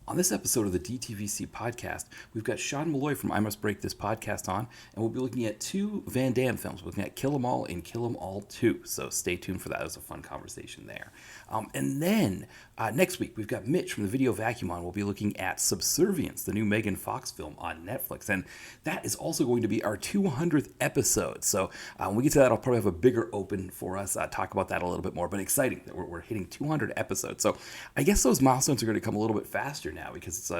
On this episode of the DTVC podcast, we've got Sean Malloy from I Must Break This podcast on, and we'll be looking at two Van Damme films. We're looking at Kill 'Em All and Kill 'Em All 2, so stay tuned for that. It was a fun conversation there. And then next week, we've got Mitch from the Video Vacuum on. We'll be looking at Subservience, the new Megan Fox film on Netflix, and that is also going to be our 200th episode. So when we get to that, I'll probably have a bigger open for us, talk about that a little bit more, but exciting that we're hitting 200 episodes. So I guess those milestones are going to come a little bit faster now because it's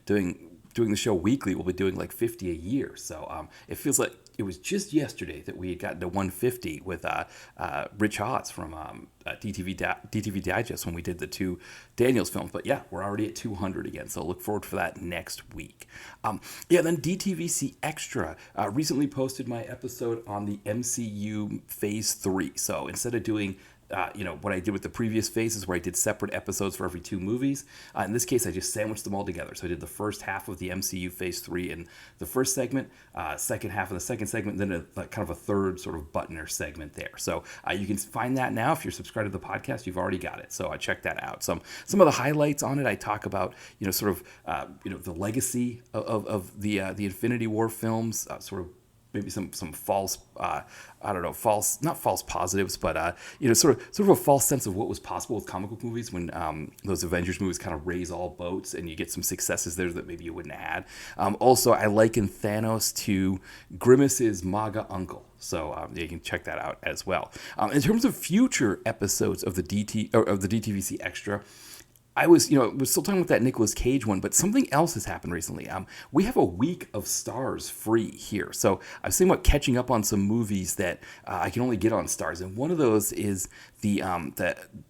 doing the show weekly. We'll be doing like 50 a year, so it feels like it was just yesterday that we had gotten to 150 with Rich Hotz from DTV Digest when we did the two Daniels films. But yeah, we're already at 200 again, so look forward for that next week. Then DTVC Extra recently posted my episode on the MCU Phase 3. So instead of doing what I did with the previous phases where I did separate episodes for every two movies. In this case, I just sandwiched them all together. So I did the first half of the MCU Phase 3 in the first segment, second half of the second segment, then kind of a third sort of buttoner segment there. So you can find that now. If you're subscribed to the podcast, you've already got it. So check that out. Some of the highlights on it, I talk about, the legacy of the Infinity War films, sort of maybe some false, not false positives, but sort of a false sense of what was possible with comic book movies when those Avengers movies kind of raise all boats and you get some successes there that maybe you wouldn't have had. Also, I liken Thanos to Grimace's MAGA uncle. So you can check that out as well. In terms of future episodes of the DTVC Extra, I was still talking about that Nicolas Cage one, but something else has happened recently. We have a week of Stars free here. So I was thinking about catching up on some movies that I can only get on Stars. And one of those is the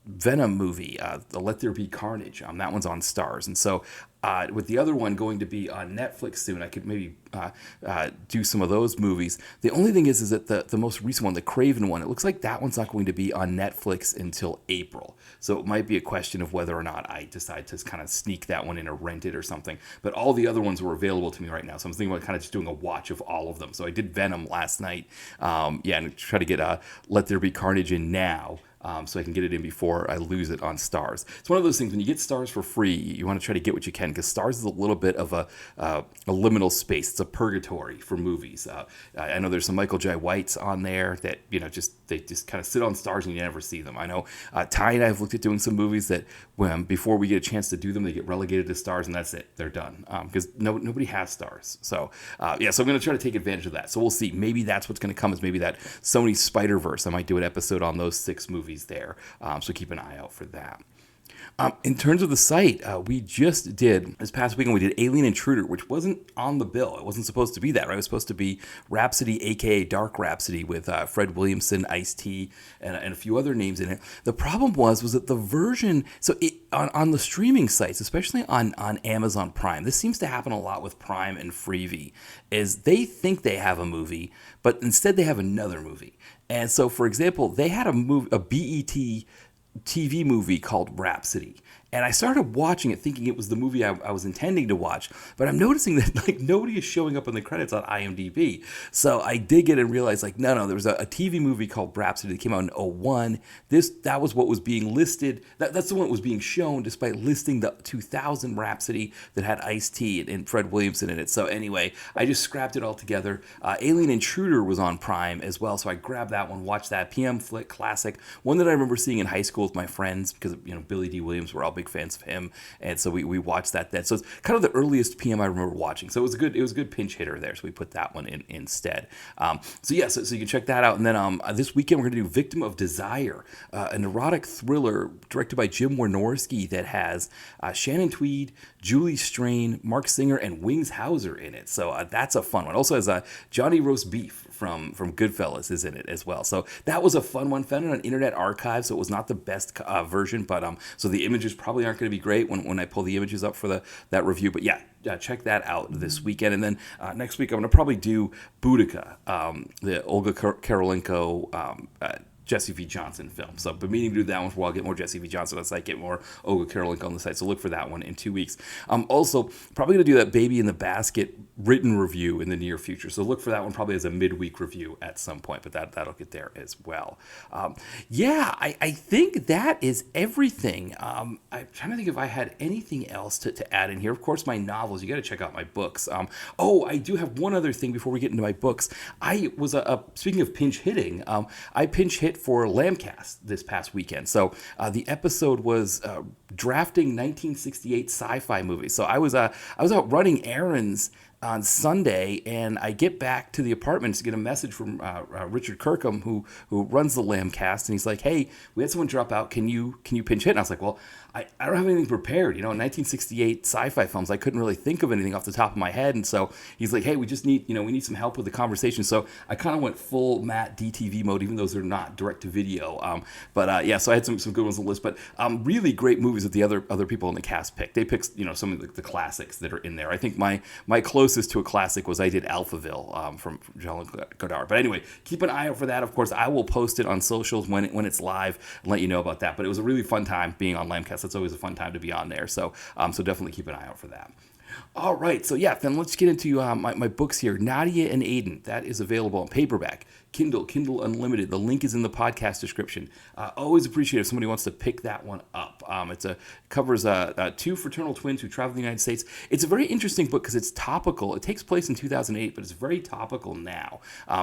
Venom movie, the Let There Be Carnage. That one's on Stars. And so with the other one going to be on Netflix soon, I could maybe do some of those movies. The only thing is that the most recent one, the Craven one, it looks like that one's not going to be on Netflix until April. So it might be a question of whether or not I decide to kind of sneak that one in or rent it or something. But all the other ones were available to me right now. So I'm thinking about kind of just doing a watch of all of them. So I did Venom last night. And try to get Let There Be Carnage in now. So I can get it in before I lose it on Stars. It's one of those things, when you get Stars for free, you want to try to get what you can, because Stars is a little bit of a liminal space. It's a purgatory for movies. I know there's some Michael J. Whites on there that, they just kind of sit on Stars and you never see them. I know Ty and I have looked at doing some movies that before we get a chance to do them, they get relegated to Stars and that's it. They're done. Because nobody has Stars. So, so I'm going to try to take advantage of that. So we'll see. Maybe that's what's going to come, is maybe that Sony Spider-Verse. I might do an episode on those 6 movies there. So keep an eye out for that. In terms of the site, we just did, this past weekend, we did Alien Intruder, which wasn't on the bill. It wasn't supposed to be that, right? It was supposed to be Rhapsody, a.k.a. Dark Rhapsody, with Fred Williamson, Ice-T, and a few other names in it. The problem was that the version, on the streaming sites, especially on Amazon Prime, this seems to happen a lot with Prime and Freevee, is they think they have a movie, but instead they have another movie. And so, for example, they had a BET TV movie called Rhapsody. And I started watching it thinking it was the movie I was intending to watch, but I'm noticing that nobody is showing up in the credits on IMDb. So I dig it and realized no, there was a TV movie called Rhapsody that came out in 2001. That was what was being listed. That's the one that was being shown, despite listing the 2000 Rhapsody that had Ice-T and Fred Williamson in it. So anyway, I just scrapped it all together. Alien Intruder was on Prime as well, so I grabbed that one, watched that. PM Flick Classic, one that I remember seeing in high school with my friends because Billy D. Williams, we're all big fans of him, and so we watched that then. So it's kind of the earliest PM I remember watching. So it was a good pinch hitter there. So we put that one in instead. So you can check that out. And then this weekend we're going to do Victim of Desire, an erotic thriller directed by Jim Wynorski that has Shannon Tweed, Julie Strain, Mark Singer, and Wings Hauser in it. So that's a fun one. Also has Johnny Roast Beef from Goodfellas is in it as well. So that was a fun one. Found it on Internet Archive, so it was not the best version, but so the images probably aren't going to be great when I pull the images up for that review. But check that out this weekend. And then next week I'm going to probably do Boudica, the Olga Karolenko Jesse V. Johnson film. So, but meaning to do that one for a while, get more Jesse V. Johnson on the site, get more Olga Karolink on the site. So look for that one in 2 weeks. Also, probably going to do that Baby in the Basket written review in the near future. So look for that one probably as a midweek review at some point, but that'll get there as well. I think that is everything. I'm trying to think if I had anything else to add in here. Of course, my novels. You got to check out my books. I do have one other thing before we get into my books. I was speaking of pinch hitting. I pinch hit for Lambcast this past weekend. So the episode was drafting 1968 sci-fi movies. So I was out running errands on Sunday, and I get back to the apartment to get a message from Richard Kirkham, who runs the Lambcast, and he's like, "Hey, we had someone drop out. Can you pinch hit?" And I was like, "Well, I don't have anything prepared. You know, in 1968 sci-fi films, I couldn't really think of anything off the top of my head." And so he's like, "Hey, we just need we need some help with the conversation." So I kind of went full Matt DTV mode, even though they're not direct to video. So I had some good ones on the list, but really great movies that the other people in the cast picked. They picked some of the classics that are in there. I think my closest to a classic was I did Alphaville from Jean-Luc Godard. But anyway, keep an eye out for that. Of course, I will post it on socials when it's live and let you know about that. But it was a really fun time being on Lambcast. It's always a fun time to be on there. So definitely keep an eye out for that. All right, so then let's get into my books here. Nadia and Aiden, that is available on paperback, Kindle Unlimited. The link is in the podcast description. Always appreciate if somebody wants to pick that one up. It covers two fraternal twins who travel the United States. It's a very interesting book because it's topical. It takes place in 2008, but it's very topical now.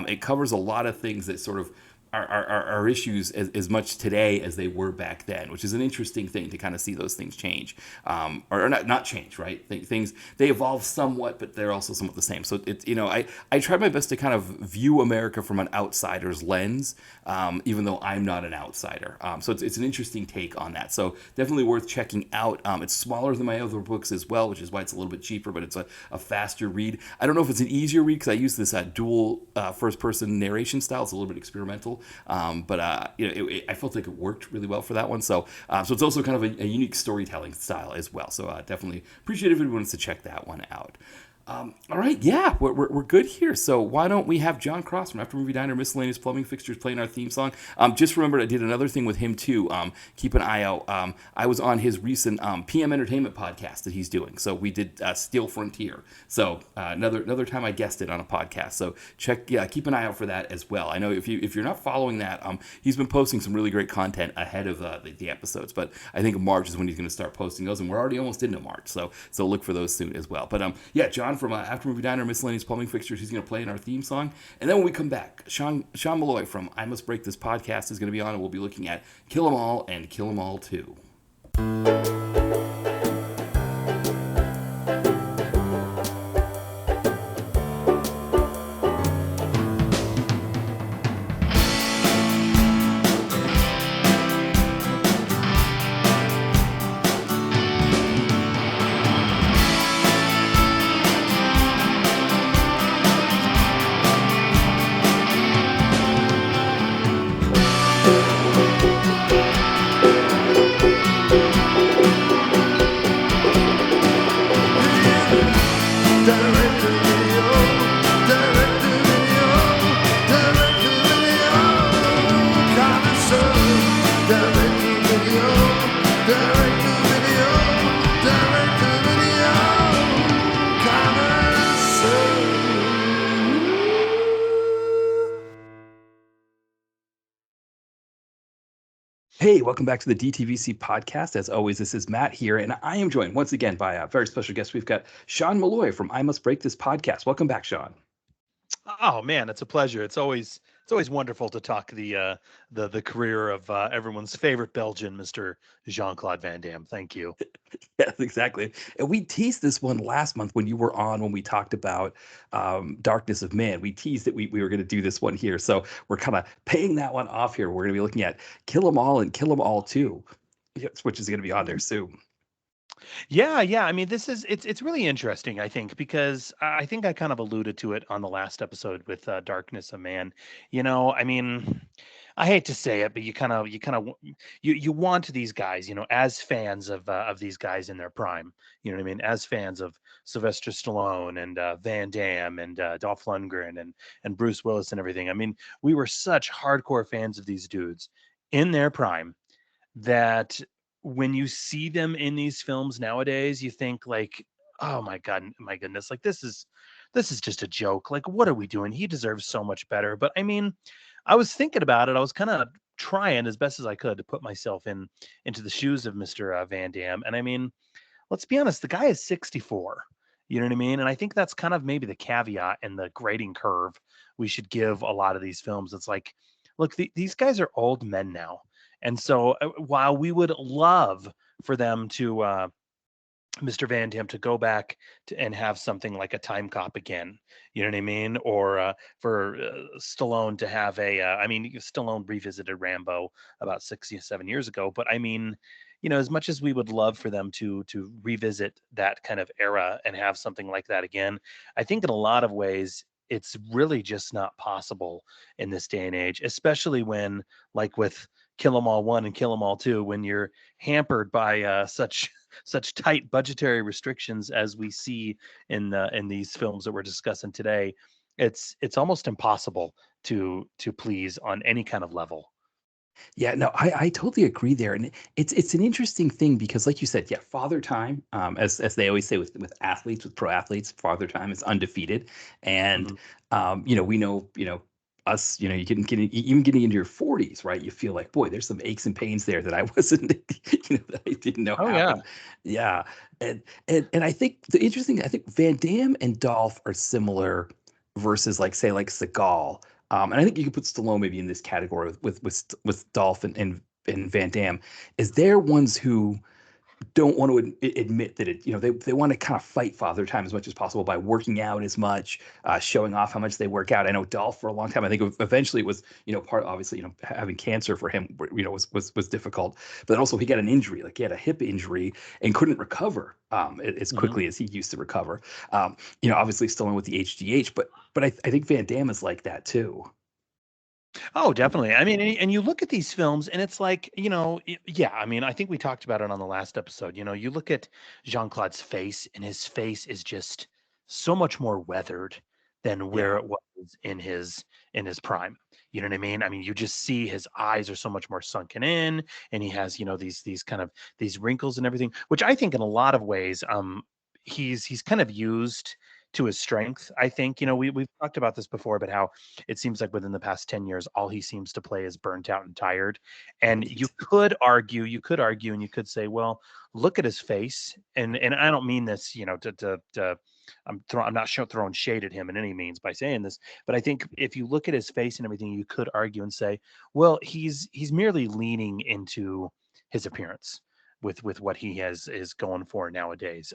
It covers a lot of things that sort of are issues as much today as they were back then, which is an interesting thing to kind of see those things change, or not change, right? Things they evolve somewhat, but they're also somewhat the same. So it's I tried my best to kind of view America from an outsider's lens, even though I'm not an outsider. So it's an interesting take on that. So definitely worth checking out. It's smaller than my other books as well, which is why it's a little bit cheaper, but it's a faster read. I don't know if it's an easier read because I use this dual first-person narration style. It's a little bit experimental. I felt like it worked really well for that one. So it's also kind of a unique storytelling style as well. So definitely appreciate if anyone wants to check that one out. All right, yeah, we're good here. So why don't we have John Cross from After Movie Diner Miscellaneous Plumbing Fixtures playing our theme song? Just remembered I did another thing with him too. Keep an eye out. I was on his recent PM Entertainment podcast that he's doing. So we did Steel Frontier. So another time I guested on a podcast. So keep an eye out for that as well. I know if you're not following that, he's been posting some really great content ahead of the episodes. But I think March is when he's going to start posting those, and we're already almost into March. So look for those soon as well. But John from After Movie Diner Miscellaneous Plumbing Fixtures, he's going to play in our theme song. And then when we come back, Sean Malloy from I Must Break This Podcast is going to be on, and we'll be looking at Kill 'Em All and Kill 'Em All 2. Hey, welcome back to the DTVC podcast. As always, this is Matt here, and I am joined once again by a very special guest. We've got Sean Malloy from I Must Break This Podcast. Welcome back, Sean. Oh man, it's a pleasure. It's always wonderful to talk the career of everyone's favorite Belgian, Mr. Jean-Claude Van Damme. Thank you. Yes, exactly. And we teased this one last month when you were on, when we talked about Darkness of Man. We teased that we were going to do this one here. So we're kind of paying that one off here. We're going to be looking at Kill 'Em All and Kill 'Em All 2, which is going to be on there soon. Yeah. I mean, it's really interesting, I think, because I think I kind of alluded to it on the last episode with Darkness of Man. I mean, I hate to say it, but you want these guys, as fans of these guys in their prime. You know what I mean? As fans of Sylvester Stallone and Van Damme and Dolph Lundgren and Bruce Willis and everything. I mean, we were such hardcore fans of these dudes in their prime that when you see them in these films nowadays, you think like, oh my god, my goodness, like this is just a joke. Like, what are we doing? He deserves so much better. But I mean, I was thinking about it. I was kind of trying as best as I could to put myself into the shoes of Mr. Van Damme. And I mean, let's be honest, the guy is 64. You know what I mean? And I think that's kind of maybe the caveat and the grading curve we should give a lot of these films. It's like, look, these guys are old men now. And so while we would love for them to, Mr. Van Damme to go back and have something like a Time Cop again, you know what I mean? Or for Stallone to have I mean, Stallone revisited Rambo about 6 or 7 years ago, but I mean, as much as we would love for them to revisit that kind of era and have something like that again, I think in a lot of ways it's really just not possible in this day and age, especially when, like with Kill 'Em All 1 and Kill 'Em All 2, when you're hampered by such tight budgetary restrictions as we see in these films that we're discussing today. It's almost impossible to please on any kind of level. Yeah, no, I totally agree there, and it's an interesting thing because, like you said, yeah, father time, as they always say with athletes, with pro athletes, father time is undefeated, and Mhm. we know, us, you even getting into your 40s, right? You feel like, boy, there's some aches and pains there that I wasn't, that I didn't know Oh yeah. happened. Yeah, and I think I think Van Damme and Dolph are similar versus like say like Seagal. And I think you could put Stallone maybe in this category with Dolph and Van Damme, is they're ones who don't want to admit that they want to kind of fight father time as much as possible by working out as much, showing off how much they work out. I know Dolph for a long time. I think eventually it was part obviously having cancer for him was difficult, but also he got an injury, like he had a hip injury and couldn't recover as Hmm. quickly as he used to recover. Obviously still in with the HGH, but I think Van Damme is like that too. Oh, definitely. I mean, and you look at these films, and it's like, yeah. I mean, I think we talked about it on the last episode. You look at Jean Claude's face, and his face is just so much more weathered than Yeah. where it was in his prime. You know what I mean? I mean, you just see his eyes are so much more sunken in, and he has, these kind of these wrinkles and everything, which I think in a lot of ways, he's kind of used to his strength. I think, we've talked about this before, but how it seems like within the past 10 years, all he seems to play is burnt out and tired. And you Right. could argue, and you could say, well, look at his face. And I don't mean this, to I'm not throwing shade at him in any means by saying this, but I think if you look at his face and everything, you could argue and say, well, he's merely leaning into his appearance with what he has is going for nowadays.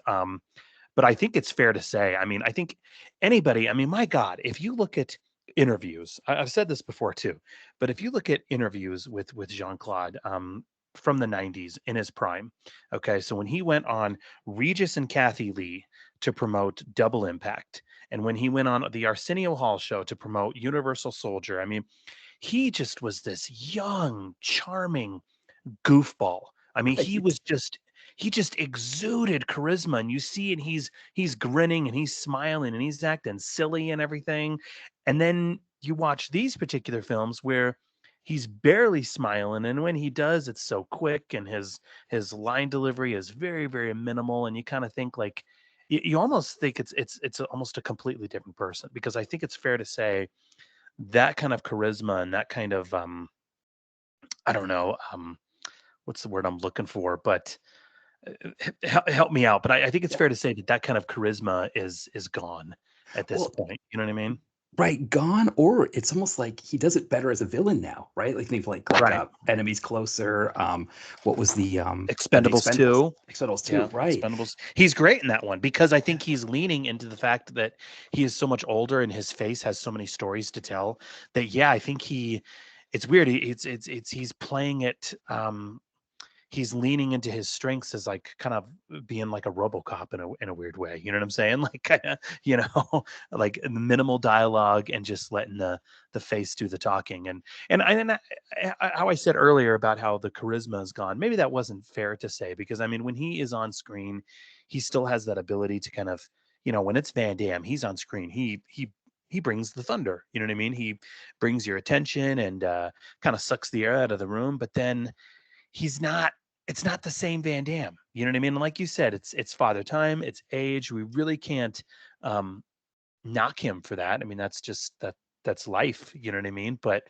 But I think it's fair to say, I mean, I think anybody, I mean, my God, if you look at interviews, I've said this before too, but if you look at interviews with Jean-Claude, from the 90s in his prime. Okay. So when he went on Regis and Kathy Lee to promote Double Impact, and when he went on the Arsenio Hall show to promote Universal Soldier, I mean, he just was this young, charming goofball. I mean, Right. he just exuded charisma, and you see, and he's grinning and he's smiling and he's acting silly and everything. And then you watch these particular films where he's barely smiling, and when he does, it's so quick, and his line delivery is very, very minimal, and you kind of think like you almost think it's almost a completely different person, because I think it's fair to say that kind of charisma and that kind of I don't know, what's the word I'm looking for? But help me out. But I think it's Yeah. fair to say that that kind of charisma is gone at this Well, point. You know what I mean? right, gone, or it's almost like he does it better as a villain now, right? Like they've like Right. Enemies Closer. What was the Expendables Expendables? 2. Expendables 2, Yeah, right? Expendables. He's great in that one because I Yeah. think he's leaning into the fact that he is so much older and his face has so many stories to tell that, yeah, I think it's weird. He's playing it. he's leaning into his strengths as like kind of being like a RoboCop in a weird way. You know what I'm saying? Like kind of, like minimal dialogue and just letting the face do the talking. How I said earlier about how the charisma is gone, maybe that wasn't fair to say, because I mean, when he is on screen, he still has that ability to kind of, when it's Van Damme, he's on screen. He brings the thunder. You know what I mean? He brings your attention and kind of sucks the air out of the room. But then he's not. It's not the same Van Damme. You know what I mean? And like you said, it's father time. It's age. We really can't um, knock him for that. I mean, that's just that's life. You know what I mean? But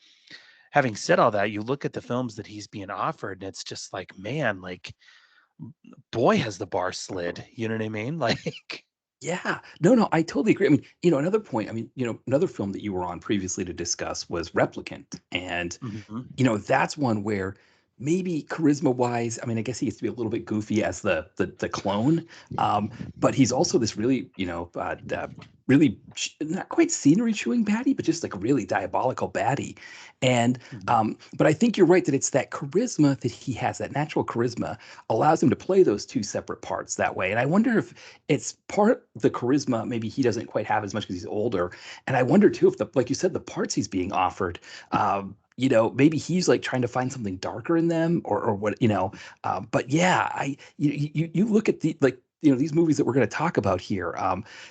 having said all that, you look at the films that he's being offered, and it's just like, man, like, boy, has the bar slid. You know what I mean? Like, Yeah. No, I totally agree. I mean, another point, I mean, another film that you were on previously to discuss was Replicant. And, mhm. that's one where maybe charisma wise, I mean, I guess he gets to be a little bit goofy as the clone. But he's also this really, really not quite scenery chewing baddie, but just like a really diabolical baddie. And, Mhm. but I think you're right that it's that charisma that he has, that natural charisma allows him to play those two separate parts that way. And I wonder if it's part of the charisma maybe he doesn't quite have as much because he's older. And I wonder too if like you said, the parts he's being offered, maybe he's like trying to find something darker in them or what, but yeah, you look at the, like, these movies that we're going to talk about here,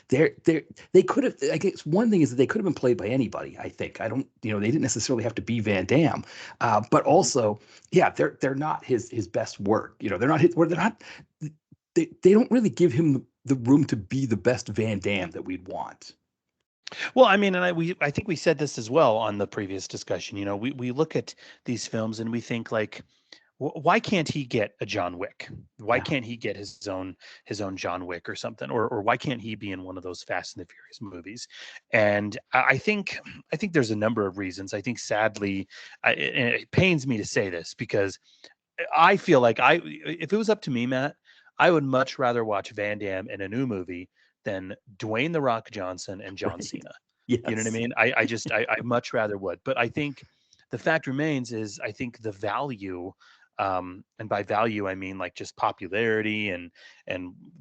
they could have, I guess one thing is that they could have been played by anybody. I think, I don't, they didn't necessarily have to be Van Damme, but also, yeah, they're not his best work. They're not his, or they're not, they don't really give him the room to be the best Van Damme that we'd want. Well, I mean, and I think we said this as well on the previous discussion. We look at these films and we think like, why can't he get a John Wick? Why Yeah. can't he get his own John Wick or something? Or why can't he be in one of those Fast and the Furious movies? And I think there's a number of reasons. I think sadly, and it pains me to say this because I feel like if it was up to me, Matt, I would much rather watch Van Damme in a new movie than Dwayne the Rock Johnson and John Right. Cena. You know what I Yes. mean? I much rather would. But I think the fact remains is I think the value, and by value I mean like just popularity and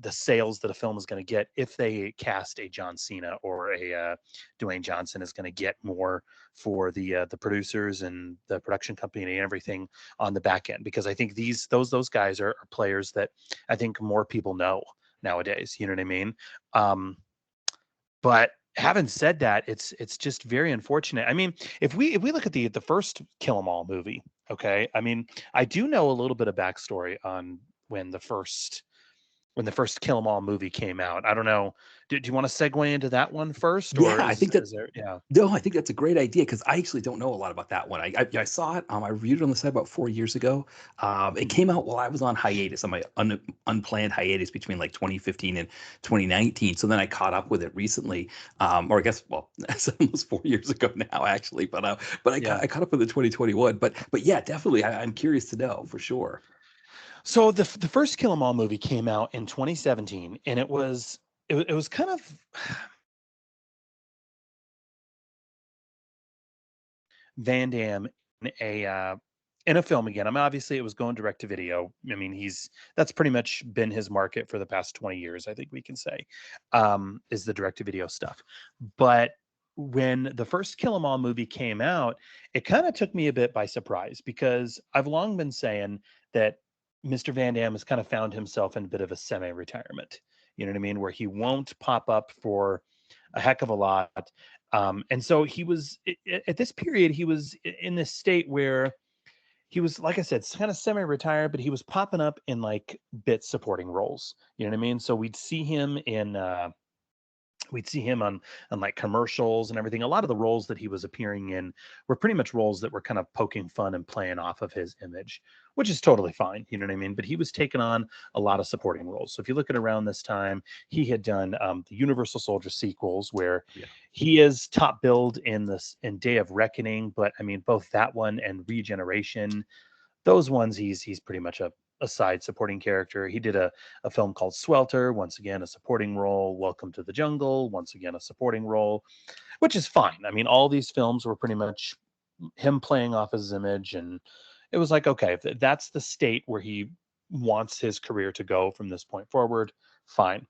the sales that a film is going to get if they cast a John Cena or a Dwayne Johnson is going to get more for the producers and the production company and everything on the back end, because I think those guys are players that I think more people know nowadays. You know what I mean? Um, but having said that, it's just very unfortunate. I mean, if we look at the first Kill 'Em All movie, okay, I mean, I do know a little bit of backstory on when the first when the first Kill 'Em All movie came out. I don't know. Do you want to segue into that one first, Yeah, or I is think that is there? Yeah. no, I think that's a great idea because I actually don't know a lot about that one. I saw it. I reviewed it on the site about 4 years ago. It Mhm. came out while I was on hiatus, on my unplanned hiatus between like 2015 and 2019. So then I caught up with it recently, or I guess, well, it's almost 4 years ago now, actually. But Yeah. I caught up with it 2021. But yeah, definitely, I'm curious to know for sure. So the first Kill 'Em All movie came out in 2017, and it was kind of Van Damme in a film again. I mean, obviously it was going direct to video. I mean, that's pretty much been his market for the past 20 years, I think we can say, is the direct to video stuff. But when the first Kill 'Em All movie came out, it kind of took me a bit by surprise because I've long been saying that Mr. Van Damme has kind of found himself in a bit of a semi-retirement. You know what I mean? Where he won't pop up for a heck of a lot. And so he was at this period, he was in this state where he was, like I said, kind of semi-retired, but he was popping up in like bit supporting roles. You know what I mean? So we'd see him on like commercials and everything. A lot of the roles that he was appearing in were pretty much roles that were kind of poking fun and playing off of his image, which is totally fine. You know what I mean? But he was taking on a lot of supporting roles. So if you look at around this time, he had done the Universal Soldier sequels, where Yeah. he is top billed in Day of Reckoning. But I mean, both that one and Regeneration, those ones he's pretty much a side supporting character. He did a film called Swelter, once again a supporting role. Welcome to the Jungle, once again a supporting role, which is fine. I mean, all these films were pretty much him playing off his image, and it was like, okay, if that's the state where he wants his career to go from this point forward, fine.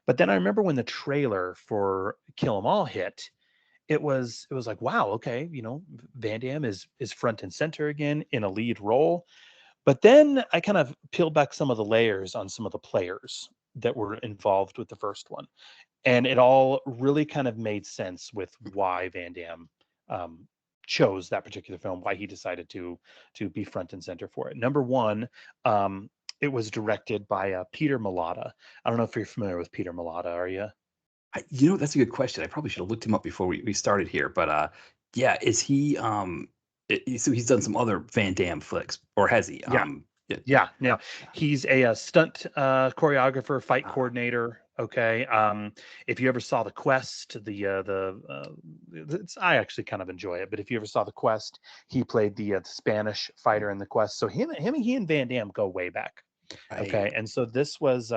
But then I remember when the trailer for Kill 'Em All hit, it was like, wow, okay, Van Damme is front and center again in a lead role. But then I kind of peeled back some of the layers on some of the players that were involved with the first one, and it all really kind of made sense with why Van Damme um, chose that particular film, why he decided to be front and center for it. Number one, um, it was directed by Peter Malata. I don't know if you're familiar with Peter Malata, are you? That's a good question. I probably should have looked him up before we started here. But yeah, is he so he's done some other Van Damme flicks, or has he? Yeah. Yeah. Yeah, now he's a stunt choreographer, fight uh, coordinator. Okay, if you ever saw The Quest, I actually kind of enjoy it. But if you ever saw The Quest, he played the Spanish fighter in The Quest. So he and Van Damme go way back. right. Okay, and so this was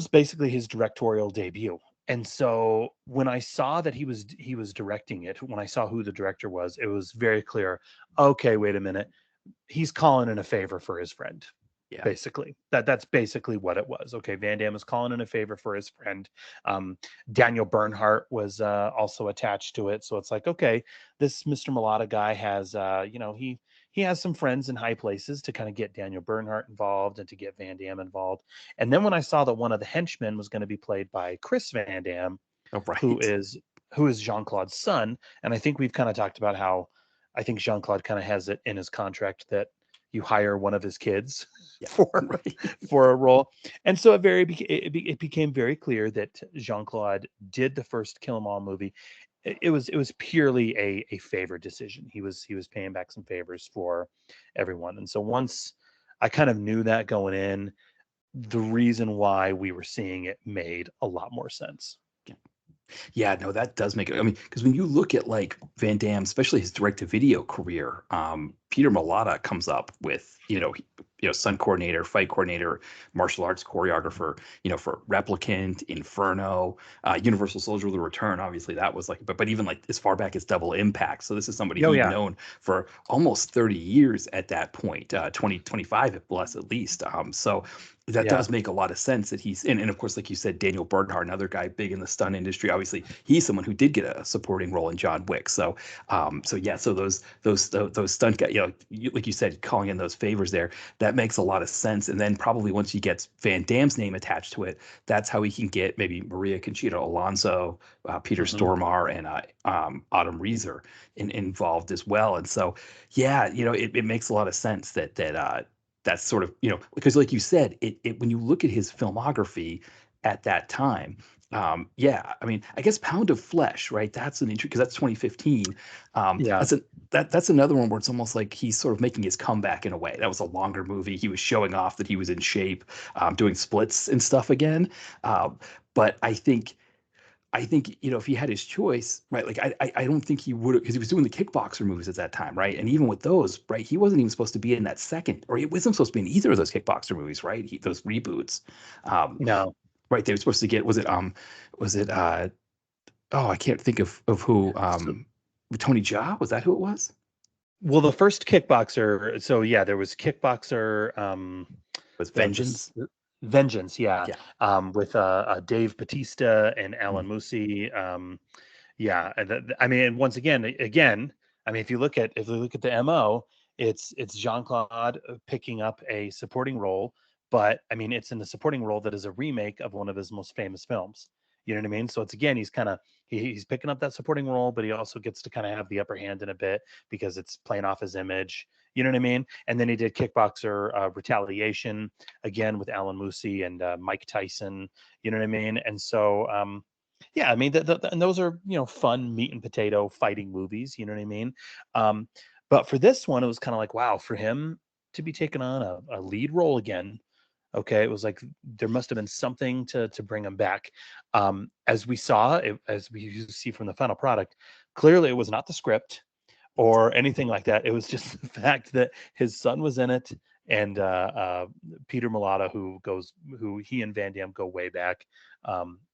basically his directorial debut. And so when I saw that he was directing it, when I saw who the director was, it was very clear. Okay, wait a minute, he's calling in a favor for his friend. Yeah. Basically, that's basically what it was. Okay, Van Damme is calling in a favor for his friend. um, Daniel Bernhardt was also attached to it, so it's like, okay, this Mr. Mulata guy has he has some friends in high places to kind of get Daniel Bernhardt involved and to get Van Damme involved. And then when I saw that one of the henchmen was going to be played by Chris Van Damme, Oh, who right. is Jean-Claude's son. And I think we've kind of talked about how I think Jean-Claude kind of has it in his contract that you hire one of his kids Yeah. for Right. for a role. And so it became very clear that Jean-Claude did the first Kill 'Em All movie. It was purely a favor decision. He was paying back some favors for everyone. And so once I kind of knew that going in, the reason why we were seeing it made a lot more sense. Yeah, no, that does make it. I mean, because when you look at like Van Damme, especially his direct-to-video career, Peter Malata comes up with, stunt coordinator, fight coordinator, martial arts choreographer, for Replicant, Inferno, Universal Soldier: The Return. Obviously, that was like, but even like as far back as Double Impact. So this is somebody Oh he'd yeah. known for almost 30 years at that point, 20, 25 plus at least. So that Yeah. does make a lot of sense that and of course, like you said, Daniel Bernhardt, another guy big in the stunt industry. Obviously, he's someone who did get a supporting role in John Wick. So yeah, so those stunt guys, like you said, calling in those favors there, that makes a lot of sense. And then probably once he gets Van Damme's name attached to it, that's how he can get maybe Maria Conchita Alonso, Peter Hmm. Stormare, and Autumn Reeser involved as well. And so, yeah, it makes a lot of sense that's sort of, because like you said, when you look at his filmography at that time, yeah, I mean, I guess Pound of Flesh, right? That's an interesting, because that's 2015. Yeah. That's another one where it's almost like he's sort of making his comeback in a way. That was a longer movie. He was showing off that he was in shape, doing splits and stuff again. But I think if he had his choice, right? Like I don't think he would, because he was doing the kickboxer movies at that time, right? And even with those, right, he wasn't even supposed to be in that second, or he wasn't supposed to be in either of those kickboxer movies, right? Those reboots, um, No. right? They were supposed to get, was it oh, I can't think of who, So, Tony Jaa, was that who it was? well, the first kickboxer. So yeah, there was kickboxer. Was This Vengeance? Vengeance. Yeah. Yeah. With Dave Batista and Mm. Alan Musi. Yeah. And I mean, once again, I mean, if you look at the MO, it's Jean Claude picking up a supporting role, but I mean, it's in the supporting role that is a remake of one of his most famous films. You know what I mean? So it's again, he's picking up that supporting role, but he also gets to kind of have the upper hand in a bit because it's playing off his image. You know what I mean? And then he did Kickboxer Retaliation again with Alan Musi and Mike Tyson. You know what I mean? And so yeah, I mean, and those are fun meat and potato fighting movies. You know what I mean? Um, but for this one, it was kind of like, wow, for him to be taking on a lead role again. Okay, it was like there must have been something to bring him back. As we saw, as we see from the final product, clearly it was not the script or anything like that. It was just the fact that his son was in it, and Peter Mulata, who he and Van Damme go way back.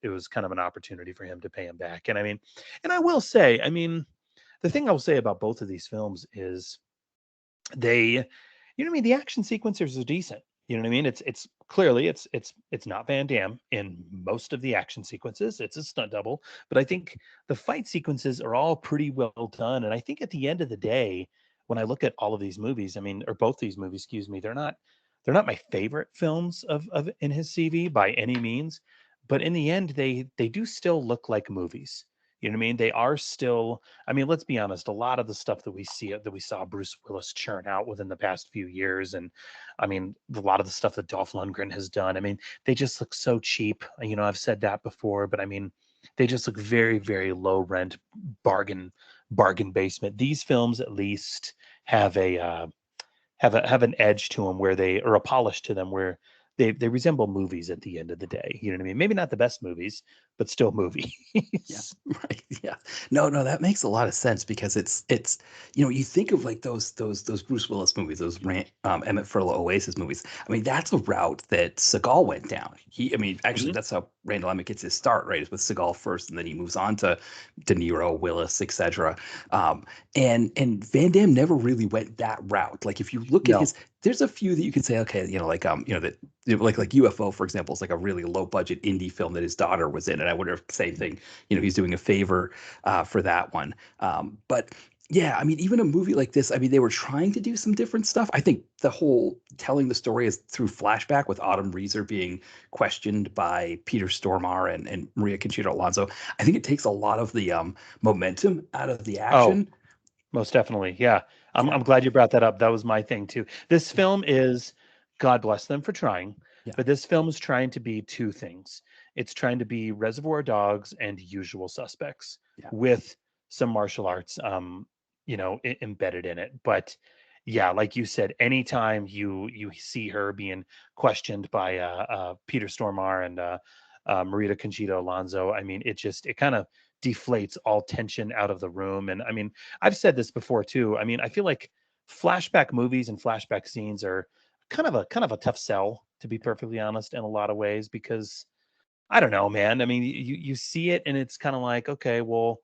It was kind of an opportunity for him to pay him back. And I mean, and I will say, I mean, the thing I will say about both of these films is They, you know what I mean? The action sequences are decent. You know what I mean? It's clearly it's not Van Damme in most of the action sequences. It's a stunt double, but I think the fight sequences are all pretty well done. And I think at the end of the day, when I look at all of these movies, I mean, or both these movies, excuse me, they're not my favorite films of in his CV by any means, but in the end, they do still look like movies. You know what I mean? They are still, I mean, let's be honest, a lot of the stuff that we saw Bruce Willis churn out within the past few years, and I mean, a lot of the stuff that Dolph Lundgren has done, I mean, they just look so cheap. You know, I've said that before, but I mean, they just look very, very low rent, bargain, bargain basement. These films at least have have an edge to them where they, or a polish to them where they resemble movies at the end of the day. You know what I mean? Maybe not the best movies, but still Yeah, movies. right. Yeah. No, no, that makes a lot of sense because it's you think of like those Bruce Willis movies, those Emmett Furlow Oasis movies. I mean, that's a route that Seagal went down. I mean, actually, Mhm. that's how Randall Emmett gets his start, right? Is with Seagal first, and then he moves on to De Niro, Willis, etc. And Van Damme never really went that route. Like if you look at No. his, there's a few that you could say, okay, like that like UFO, for example, is like a really low budget indie film that his daughter was in, and I wonder if same thing, he's doing a favor for that one. But yeah, I mean, even a movie like this, I mean, they were trying to do some different stuff. I think the whole telling the story is through flashback with Autumn Reeser being questioned by Peter Stormare and Maria Conchita Alonso. I think it takes a lot of the momentum out of the Oh, action. most definitely. Yeah. Yeah, I'm glad you brought that up. That was my thing too. This yeah, film is, God bless them for trying, yeah, but this film is trying to be two things. It's trying to be Reservoir Dogs and Usual Suspects yeah. with some martial arts embedded in it. But yeah, like you said, anytime you see her being questioned by Peter Stormare and Marita Conchita Alonso, I mean, it kind of deflates all tension out of the room. And I mean, I've said this before too. I mean, I feel like flashback movies and flashback scenes are kind of a tough sell, to be perfectly honest, in a lot of ways, because I don't know, man. I mean, you see it and it's kind of like, okay, well,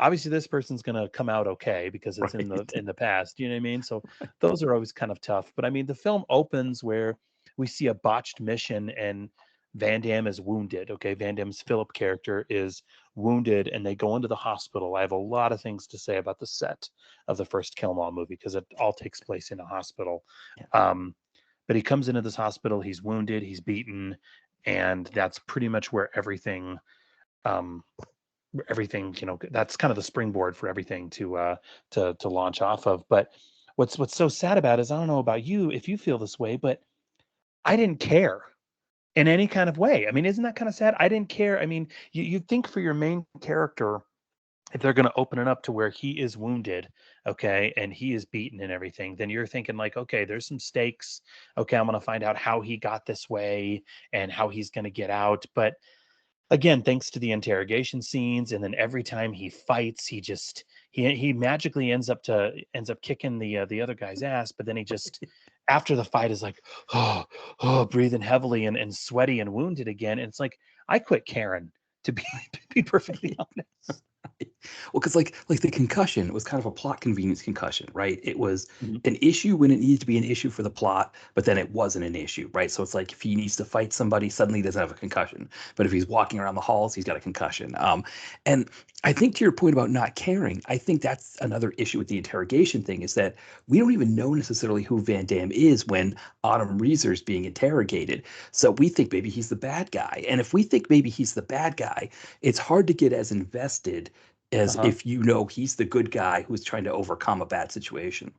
obviously this person's gonna come out okay because it's in the Right. in the past. You know what I mean? So those are always kind of tough. But I mean, the film opens where we see a botched mission and Van Damme is wounded. Okay, Van Damme's Philip character is wounded, and they go into the hospital. I have a lot of things to say about the set of the first Kill 'Em All movie because it all takes place in a hospital. Yeah. Um, but he comes into this hospital. He's wounded. He's beaten, and that's pretty much where um everything, that's kind of the springboard for everything to launch off of. But what's so sad about it is, I don't know about you if you feel this way, but I didn't care in any kind of way. I mean, isn't that kind of sad? I didn't care. I mean, you think for your main character, if they're going to open it up to where he is wounded, okay, and he is beaten and everything, then you're thinking like, okay, there's some stakes. Okay, I'm going to find out how he got this way and how he's going to get out. But again, thanks to the interrogation scenes, and then every time he fights, he magically ends up kicking the other guy's ass, but then he just, after the fight, is like, oh, breathing heavily and sweaty and wounded again. And it's like, I quit caring, to be to be perfectly honest. Well, because like the concussion was kind of a plot convenience concussion, right? It was Mhm. an issue when it needed to be an issue for the plot, but then it wasn't an issue, right? So it's like if he needs to fight somebody, suddenly he doesn't have a concussion. But if he's walking around the halls, he's got a concussion. And I think to your point about not caring, I think that's another issue with the interrogation thing is that we don't even know necessarily who Van Damme is when Autumn Reeser's being interrogated. So we think maybe he's the bad guy. And if we think maybe he's the bad guy, it's hard to get as invested as Uh-huh. if you know he's the good guy who's trying to overcome a bad situation.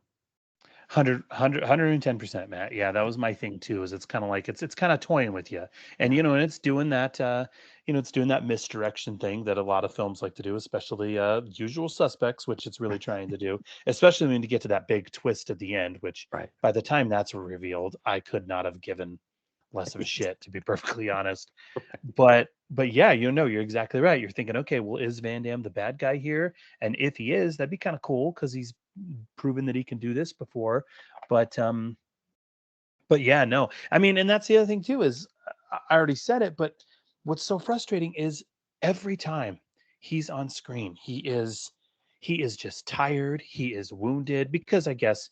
110%, Matt. Yeah, that was my thing too. Is it's kind of like it's kind of toying with you, and Yeah, and it's doing that. It's doing that misdirection thing that a lot of films like to do, especially Usual Suspects, which it's really trying to do. Especially when you get to that big twist at the end, which right. by the time that's revealed, I could not have given less of a Right. shit, to be perfectly honest. But yeah, you're exactly right. You're thinking, okay, well, is Van Damme the bad guy here? And if he is, that'd be kind of cool because he's proven that he can do this before. But but yeah, no. I mean, and that's the other thing too is I already said it, but what's so frustrating is every time he's on screen, he is just tired. He is wounded because I guess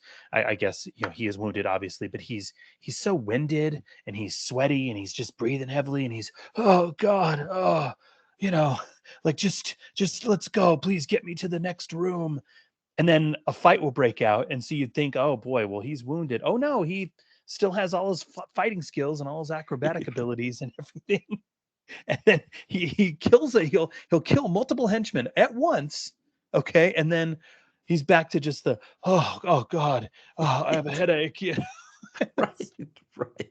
he is wounded obviously, but he's so winded and he's sweaty and he's just breathing heavily and he's, oh God, oh, you know, like just let's go, please get me to the next room. And then a fight will break out, and so you'd think, oh boy, well he's wounded. Oh no, he still has all his fighting skills and all his acrobatic abilities and everything. And then he kills he'll kill multiple henchmen at once, okay, and then he's back to just the, oh God, oh, I have a headache. Yeah. Right, right.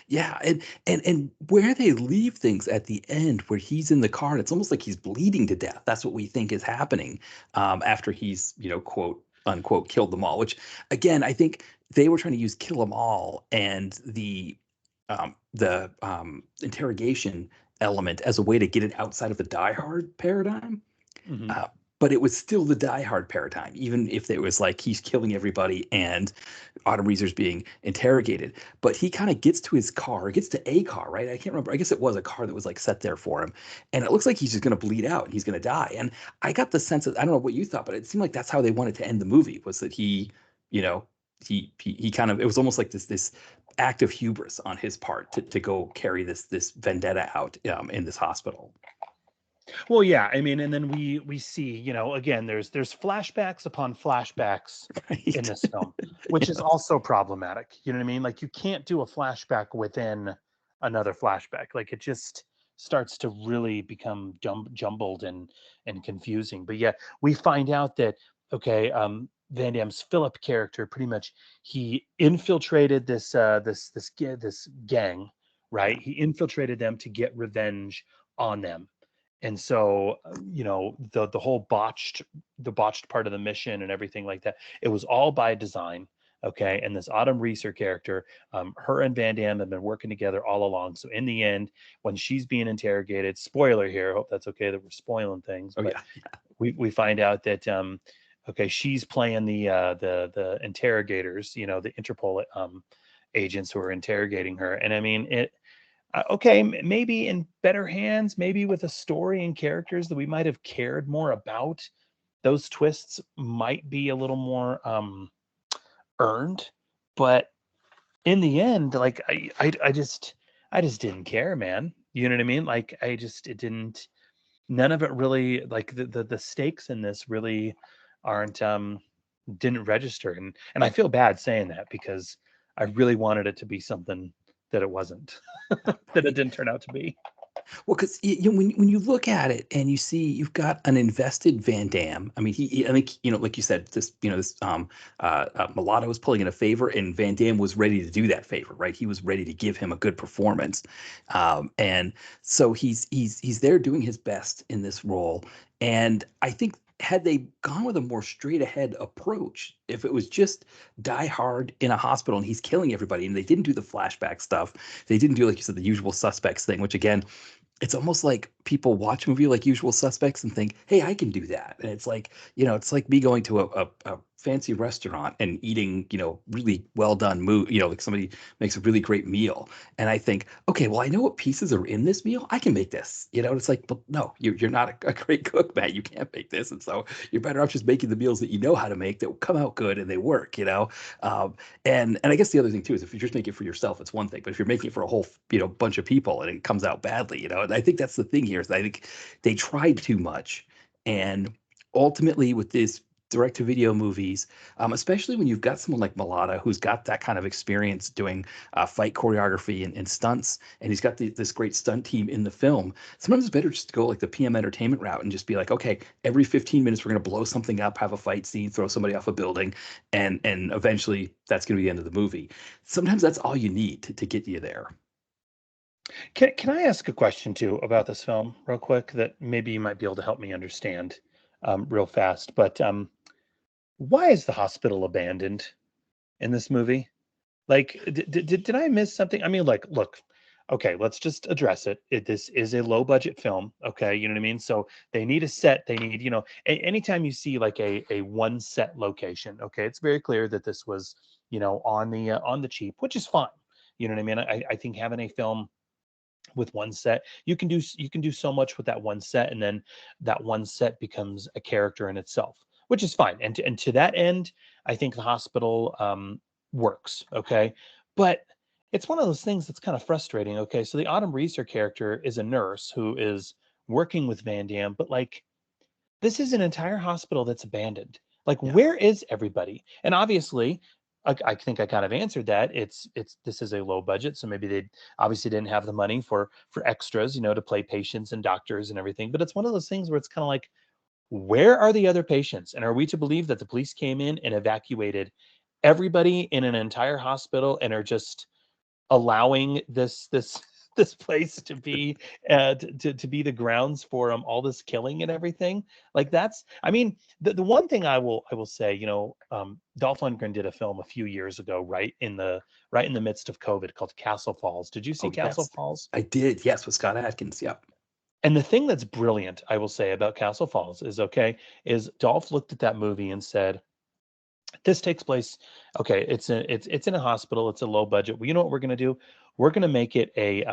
Yeah, and where they leave things at the end, where he's in the car, and it's almost like he's bleeding to death. That's what we think is happening after he's, quote unquote, killed them all. Which, again, I think they were trying to use kill them all and the interrogation element as a way to get it outside of the Die Hard paradigm. Mhm. Uh, but it was still the Die Hard paradigm, even if it was like he's killing everybody and Autumn Reeser's being interrogated. But he kind of gets to his car, gets to a car, right? I can't remember. I guess it was a car that was like set there for him. And it looks like he's just going to bleed out and he's going to die. And I got the sense that, I don't know what you thought, but it seemed like that's how they wanted to end the movie, was that you know, he kind of, it was almost like this act of hubris on his part to go carry this vendetta out in this hospital. Well, yeah, I mean, and then we see, again, there's flashbacks upon flashbacks in Right. this film, which is Yes. also problematic. You know what I mean? Like you can't do a flashback within another flashback. Like it just starts to really become jumbled and confusing. But yeah, we find out that, okay, Van Damme's Philip character pretty much, he infiltrated this gang, Yeah. right? He infiltrated them to get revenge on them. And so, the whole botched part of the mission and everything like that, it was all by design. Okay. And this Autumn Reeser character, her and Van Damme have been working together all along. So in the end, when she's being interrogated, spoiler here, I hope that's okay that we're spoiling things, Oh but yeah. we find out that, okay, she's playing the interrogators, the Interpol agents who are interrogating her. And I mean, okay, maybe in better hands, maybe with a story and characters that we might have cared more about, those twists might be a little more earned. But in the end, like I just didn't care, man. You know what I mean? Like it didn't. None of it really, like the stakes in this really aren't didn't register, and I feel bad saying that because I really wanted it to be something that it wasn't, that it didn't turn out to be. Well, because when you look at it and you see you've got an invested Van Damme. I mean, I think like you said, this mulatto was pulling in a favor, and Van Damme was ready to do that favor, right? He was ready to give him a good performance, and so he's there doing his best in this role. And I think had they gone with a more straight ahead approach, if it was just Die Hard in a hospital and he's killing everybody, and they didn't do the flashback stuff, they didn't do, like you said, the usual suspects thing, which again, it's almost like people watch a movie like Usual Suspects and think, "Hey, I can do that." And it's like, it's like me going to a fancy restaurant and eating, really well done like somebody makes a really great meal, and I think, "Okay, well, I know what pieces are in this meal. I can make this." And it's like, "But no, you're not a great cook, Matt. You can't make this." And so you're better off just making the meals that you know how to make that will come out good and they work. And I guess the other thing too is if you're just making it for yourself, it's one thing. But if you're making it for a whole bunch of people and it comes out badly, and I think that's the thing here is I think they tried too much, and ultimately with this direct-to-video movies, especially when you've got someone like Mulata who's got that kind of experience doing fight choreography and stunts, and he's got this great stunt team in the film. Sometimes it's better just to go like the PM entertainment route and just be like, okay, every 15 minutes we're going to blow something up, have a fight scene, throw somebody off a building, and eventually that's going to be the end of the movie. Sometimes that's all you need to get you there. Can I ask a question too about this film, real quick, that maybe you might be able to help me understand, real fast? But why is the hospital abandoned in this movie? Like, did I miss something? I mean, like, look, okay, let's just address it. This is a low budget film, okay? You know what I mean? So they need a set. They need, anytime you see like a one set location, okay, it's very clear that this was, on the cheap, which is fine. You know what I mean? I think having a film with one set, you can do so much with that one set, and then that one set becomes a character in itself. which is fine. And to that end, I think the hospital works. Okay. But it's one of those things that's kind of frustrating. Okay. So the Autumn Reeser character is a nurse who is working with Van Damme, but like, this is an entire hospital that's abandoned. Like, Yeah. where is everybody? And obviously, I think I kind of answered that. This is a low budget, so maybe they obviously didn't have the money for extras, to play patients and doctors and everything. But it's one of those things where it's kind of like, where are the other patients? And are we to believe that the police came in and evacuated everybody in an entire hospital and are just allowing this this place to be to be the grounds for all this killing and everything? Like, that's, I mean, the one thing I will say, Dolph Lundgren did a film a few years ago, right in the midst of COVID, called Castle Falls. Did you see Oh, Castle yes. Falls? I did. Yes, with Scott Adkins. Yep. And the thing that's brilliant, I will say, about Castle Falls is, okay, is Dolph looked at that movie and said, this takes place, okay, it's in a hospital, it's a low budget. Well, you know what we're going to do? We're going to make it a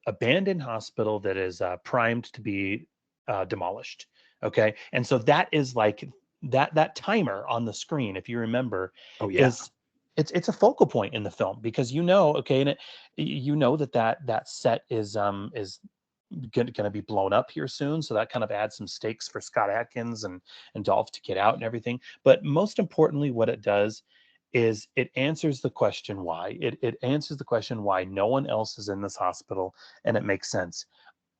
abandoned hospital that is primed to be demolished. Okay, and so that is like, that timer on the screen, if you remember, Oh, yeah. is, it's a focal point in the film, because, okay, and that set is going to be blown up here soon, so that kind of adds some stakes for Scott Adkins and Dolph to get out and everything. But most importantly, what it does is it answers the question why. It answers the question why no one else is in this hospital, and it makes sense.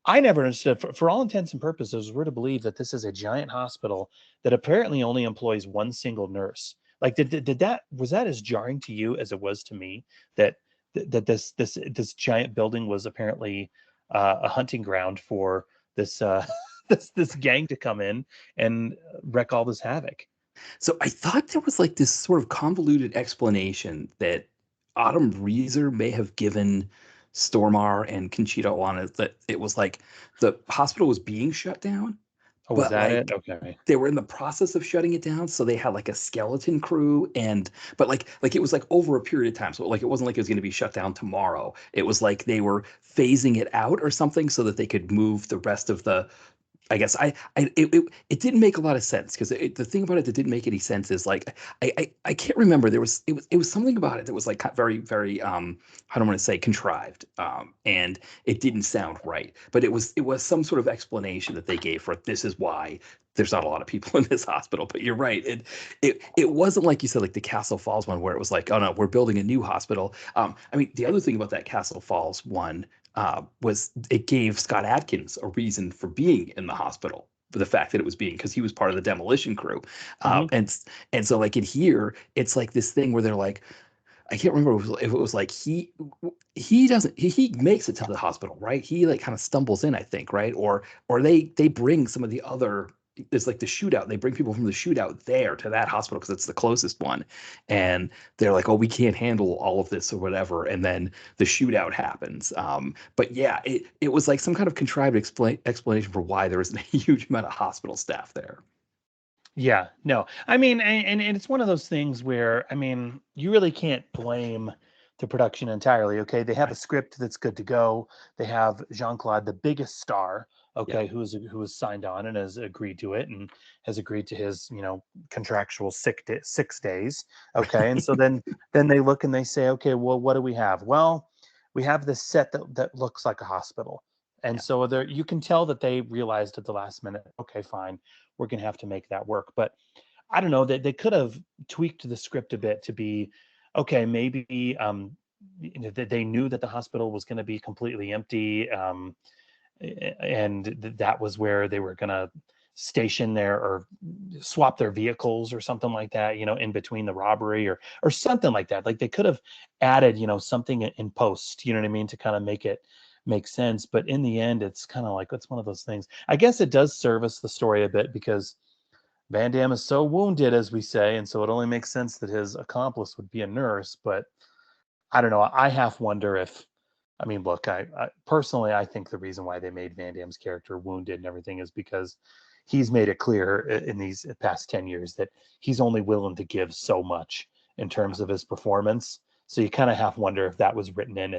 I never understood, for all intents and purposes, we're to believe that this is a giant hospital that apparently only employs one single nurse. Like, did that, was that as jarring to you as it was to me, that this giant building was apparently a hunting ground for this this gang to come in and wreak all this havoc? So I thought there was like this sort of convoluted explanation that Autumn Reeser may have given Stormar and Conchita Juanes, that it was like the hospital was being shut down, Oh, was but that it? like Okay. they were in the process of shutting it down, so they had like a skeleton crew, and but like it was like over a period of time, so like it wasn't like it was going to be shut down tomorrow. It was like they were phasing it out or something so that they could move the rest of the, I guess it didn't make a lot of sense, because the thing about it that didn't make any sense is like I can't remember, it was something about it that was like very very I don't want to say contrived, and it didn't sound right, but it was some sort of explanation that they gave for it. This is why there's not a lot of people in this hospital. But you're right, it wasn't like you said, like the Castle Falls one, where it was like, oh no, we're building a new hospital. I mean, the other thing about that Castle Falls one was it gave Scott Adkins a reason for being in the hospital, for the fact that it was being, because he was part of the demolition crew. Hmm. And so like in here, it's like this thing where they're like, I can't remember if it was like he doesn't he makes it to the hospital, right? He like kind of stumbles in, I think, right? Or they bring some of the other, there's like the shootout. They bring people from the shootout there to that hospital because it's the closest one. And they're like, oh, we can't handle all of this or whatever. And then the shootout happens. But yeah, it was like some kind of contrived explanation for why there isn't a huge amount of hospital staff there. Yeah, no. I mean, and it's one of those things where, I mean, you really can't blame the production entirely. Okay, they have a Right. script that's good to go. They have Jean-Claude, the biggest star, Yeah. okay, who has signed on and has agreed to it, and has agreed to his, contractual 6 days. Okay, and so then they look and they say, okay, well, what do we have? Well, we have this set that looks like a hospital. And Yeah. so there, you can tell that they realized at the last minute, okay, fine, we're going to have to make that work. But I don't know, they could have tweaked the script a bit to be, okay, maybe they knew that the hospital was going to be completely empty, and that was where they were going to station their, or swap their vehicles or something like that, in between the robbery, or something like that. Like, they could have added, something in post, you know what I mean, to kind of make it make sense. But in the end, it's kind of like, it's one of those things. I guess it does service the story a bit, because Van Damme is so wounded, as we say, and so it only makes sense that his accomplice would be a nurse. But I don't know. I half wonder if, I mean, look, I personally, I think the reason why they made Van Damme's character wounded and everything is because he's made it clear in these past 10 years that he's only willing to give so much in terms of his performance. So you kind of half wonder if that was written in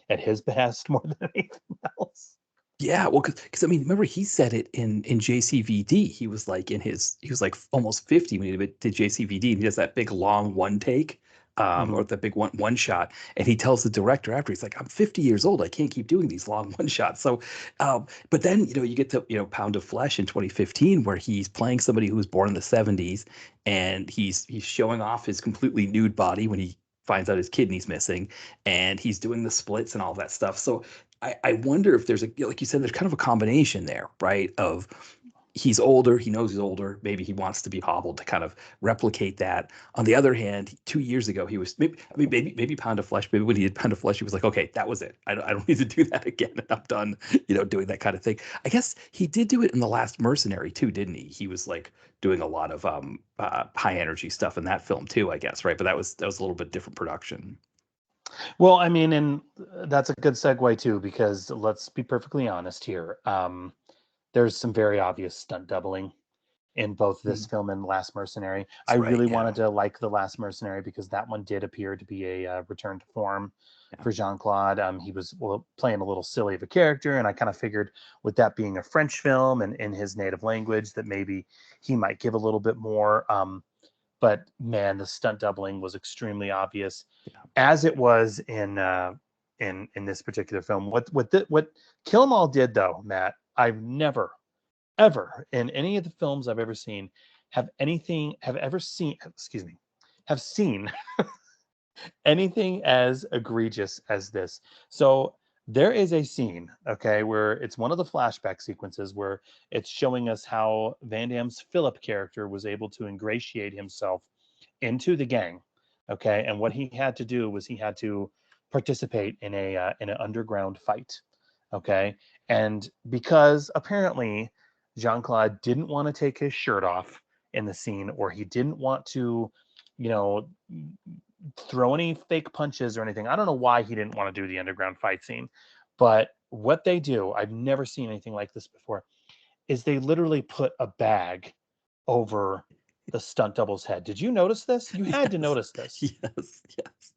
at his behest more than anything else. Yeah, well, because I mean, remember he said it in JCVD. He was like almost 50 when he did JCVD, and he does that big long one take, or Hmm. the big one shot, and he tells the director after, he's like, "I'm 50 years old. I can't keep doing these long one shots." So, but then you get to Pound of Flesh in 2015, where he's playing somebody who was born in the 70s, and he's showing off his completely nude body when he finds out his kidney's missing, and he's doing the splits and all that stuff. So I wonder if there's like you said, there's kind of a combination there, right? Of he's older, he knows he's older, maybe he wants to be hobbled to kind of replicate that. On the other hand, 2 years ago, he was maybe, I mean, maybe Pound of Flesh, maybe when he did Pound of Flesh, he was like, okay, that was it. I don't need to do that again. And I'm done, doing that kind of thing. I guess he did do it in The Last Mercenary too, didn't he? He was like doing a lot of high energy stuff in that film too, I guess, right? But that was a little bit different production. Well, I mean, and that's a good segue too, because let's be perfectly honest here. There's some very obvious stunt doubling in both this Mm, film and Last Mercenary. I that's right. really Yeah. wanted to like The Last Mercenary because that one did appear to be a return to form Yeah. for Jean Claude. He was playing a little silly of a character, and I kind of figured with that being a French film and in his native language that maybe he might give a little bit more. But man, the stunt doubling was extremely obvious, Yeah. as it was in this particular film. What Kill 'Em All did though, Matt, I've never ever in any of the films I've ever seen have ever seen, excuse me, have seen anything as egregious as this. So there is a scene, okay, where it's one of the flashback sequences where it's showing us how Van Damme's Philip character was able to ingratiate himself into the gang, okay, and what he had to do was he had to participate in an underground fight, okay, and because apparently Jean Claude didn't want to take his shirt off in the scene, or he didn't want to, you know, throw any fake punches or anything. I don't know why he didn't want to do the underground fight scene, but what they do, I've never seen anything like this before, is they literally put a bag over the stunt double's head. Did you notice this? You had to Yes. notice this. Yes. Yes.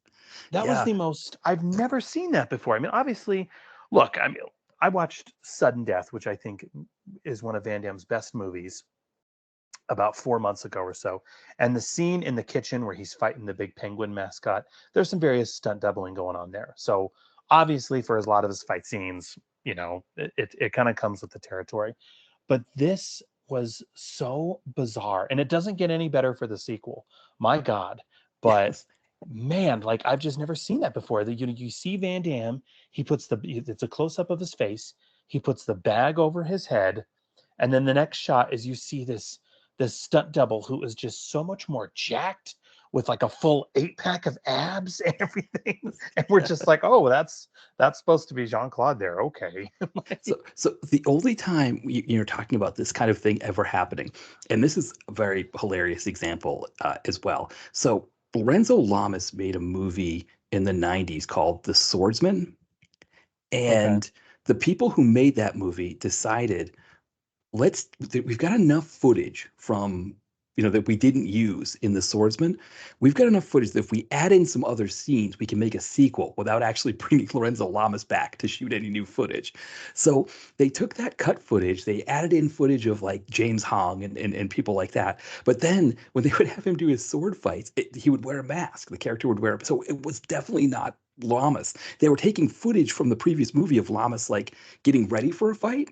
That was Yeah. the most, I've never seen that before. I mean, obviously, look, I mean, I watched Sudden Death, which I think is one of Van Damme's best movies, about 4 months ago or so. And the scene in the kitchen where he's fighting the big penguin mascot, there's some various stunt doubling going on there. So obviously, for a lot of his fight scenes, it kind of comes with the territory. But this was so bizarre, and it doesn't get any better for the sequel. My God. But Yes. man, like I've just never seen that before. That you see Van Damme, he puts it's a close up of his face. He puts the bag over his head, and then the next shot is you see this stunt double who is just so much more jacked with like a full 8 pack of abs and everything. And we're just like, oh, that's supposed to be Jean Claude there. Okay. So the only time you're talking about this kind of thing ever happening, and this is a very hilarious example as well. So Lorenzo Lamas made a movie in the 90s called The Swordsman, Okay. and the people who made that movie decided, we've got enough footage from that we didn't use in The Swordsman. We've got enough footage that if we add in some other scenes, we can make a sequel without actually bringing Lorenzo Lamas back to shoot any new footage. So they took that cut footage, they added in footage of like James Hong and people like that. But then when they would have him do his sword fights, he would wear a mask. The character would wear, so it was definitely not Lamas. They were taking footage from the previous movie of Lamas like getting ready for a fight,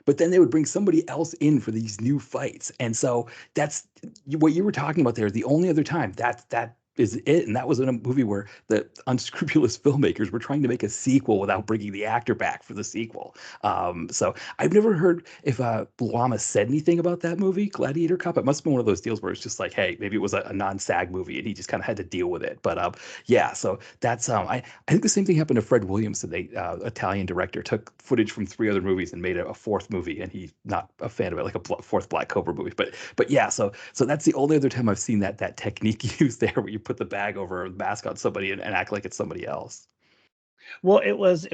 but then they would bring somebody else in for these new fights. And so that's what you were talking about there. The only other time that is it. And that was in a movie where the unscrupulous filmmakers were trying to make a sequel without bringing the actor back for the sequel. So I've never heard if Lama said anything about that movie, Gladiator Cup. It must have been one of those deals where it's just like, hey, maybe it was a non-SAG movie and he just kind of had to deal with it. But yeah, so that's I think the same thing happened to Fred Williamson. They Italian director took footage from three other movies and made a fourth movie, and he's not a fan of it, like a fourth Black Cobra movie. But yeah, so that's the only other time I've seen that technique used there, where you put the bag over the mask on somebody and act like it's somebody else. Well, it was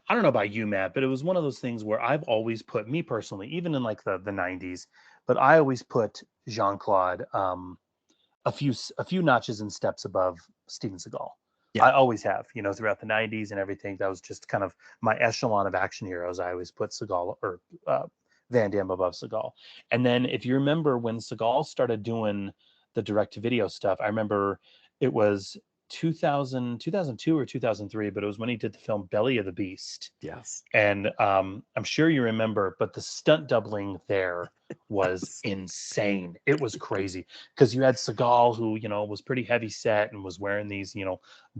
I don't know about you, Matt, but it was one of those things where I've always put me personally, even in like the 90s, but I always put Jean-Claude a few notches and steps above Steven Seagal. Yeah. I always have, throughout the 90s and everything. That was just kind of my echelon of action heroes. I always put Seagal or Van Damme above Seagal. And then if you remember when Seagal started doing the direct to video stuff, I remember it was 2000, 2002 or 2003, but it was when he did the film Belly of the Beast. Yes. And I'm sure you remember, but the stunt doubling there was insane. It was crazy because you had Seagal, who was pretty heavy set and was wearing these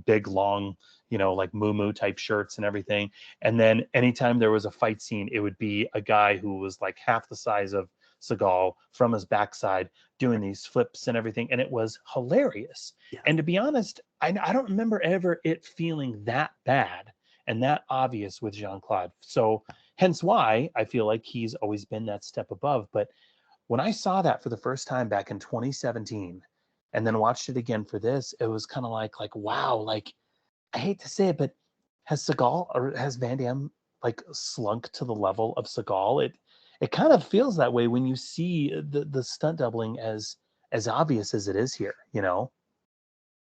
big long like moo type shirts and everything. And then anytime there was a fight scene, it would be a guy who was like half the size of Seagal from his backside doing these flips and everything, and it was hilarious. Yeah. And to be honest, I don't remember ever it feeling that bad and that obvious with Jean-Claude. So hence why I feel like he's always been that step above. But when I saw that for the first time back in 2017 and then watched it again for this, it was kind of like, wow, like I hate to say it, but has Seagal or has Van Damme like slunk to the level of Seagal? It kind of feels that way when you see the stunt doubling as obvious as it is here.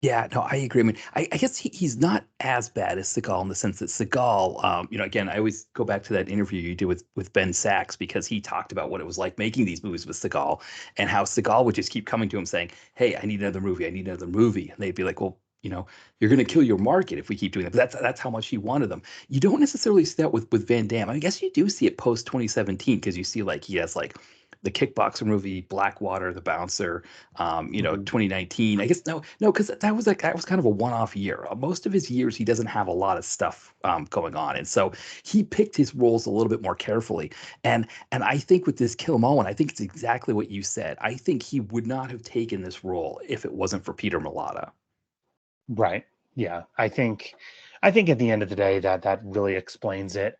Yeah, no, I agree. I mean, I guess he's not as bad as Seagal in the sense that Seagal, again, I always go back to that interview you do with Ben Sachs because he talked about what it was like making these movies with Seagal and how Seagal would just keep coming to him saying, "Hey, I need another movie. I need another movie." And they'd be like, "Well, you're going to kill your market if we keep doing that." But that's how much he wanted them. You don't necessarily see that with Van Damme. I guess you do see it post 2017 because you see like he has like the kickboxer movie, Blackwater, The Bouncer, Mhm. 2019. I guess no, because that was kind of a one-off year. Most of his years, he doesn't have a lot of stuff going on, and so he picked his roles a little bit more carefully. And I think with this Kill 'Em All one, I think it's exactly what you said. I think he would not have taken this role if it wasn't for Peter Mulata. Right. Yeah. I think at the end of the day that really explains it.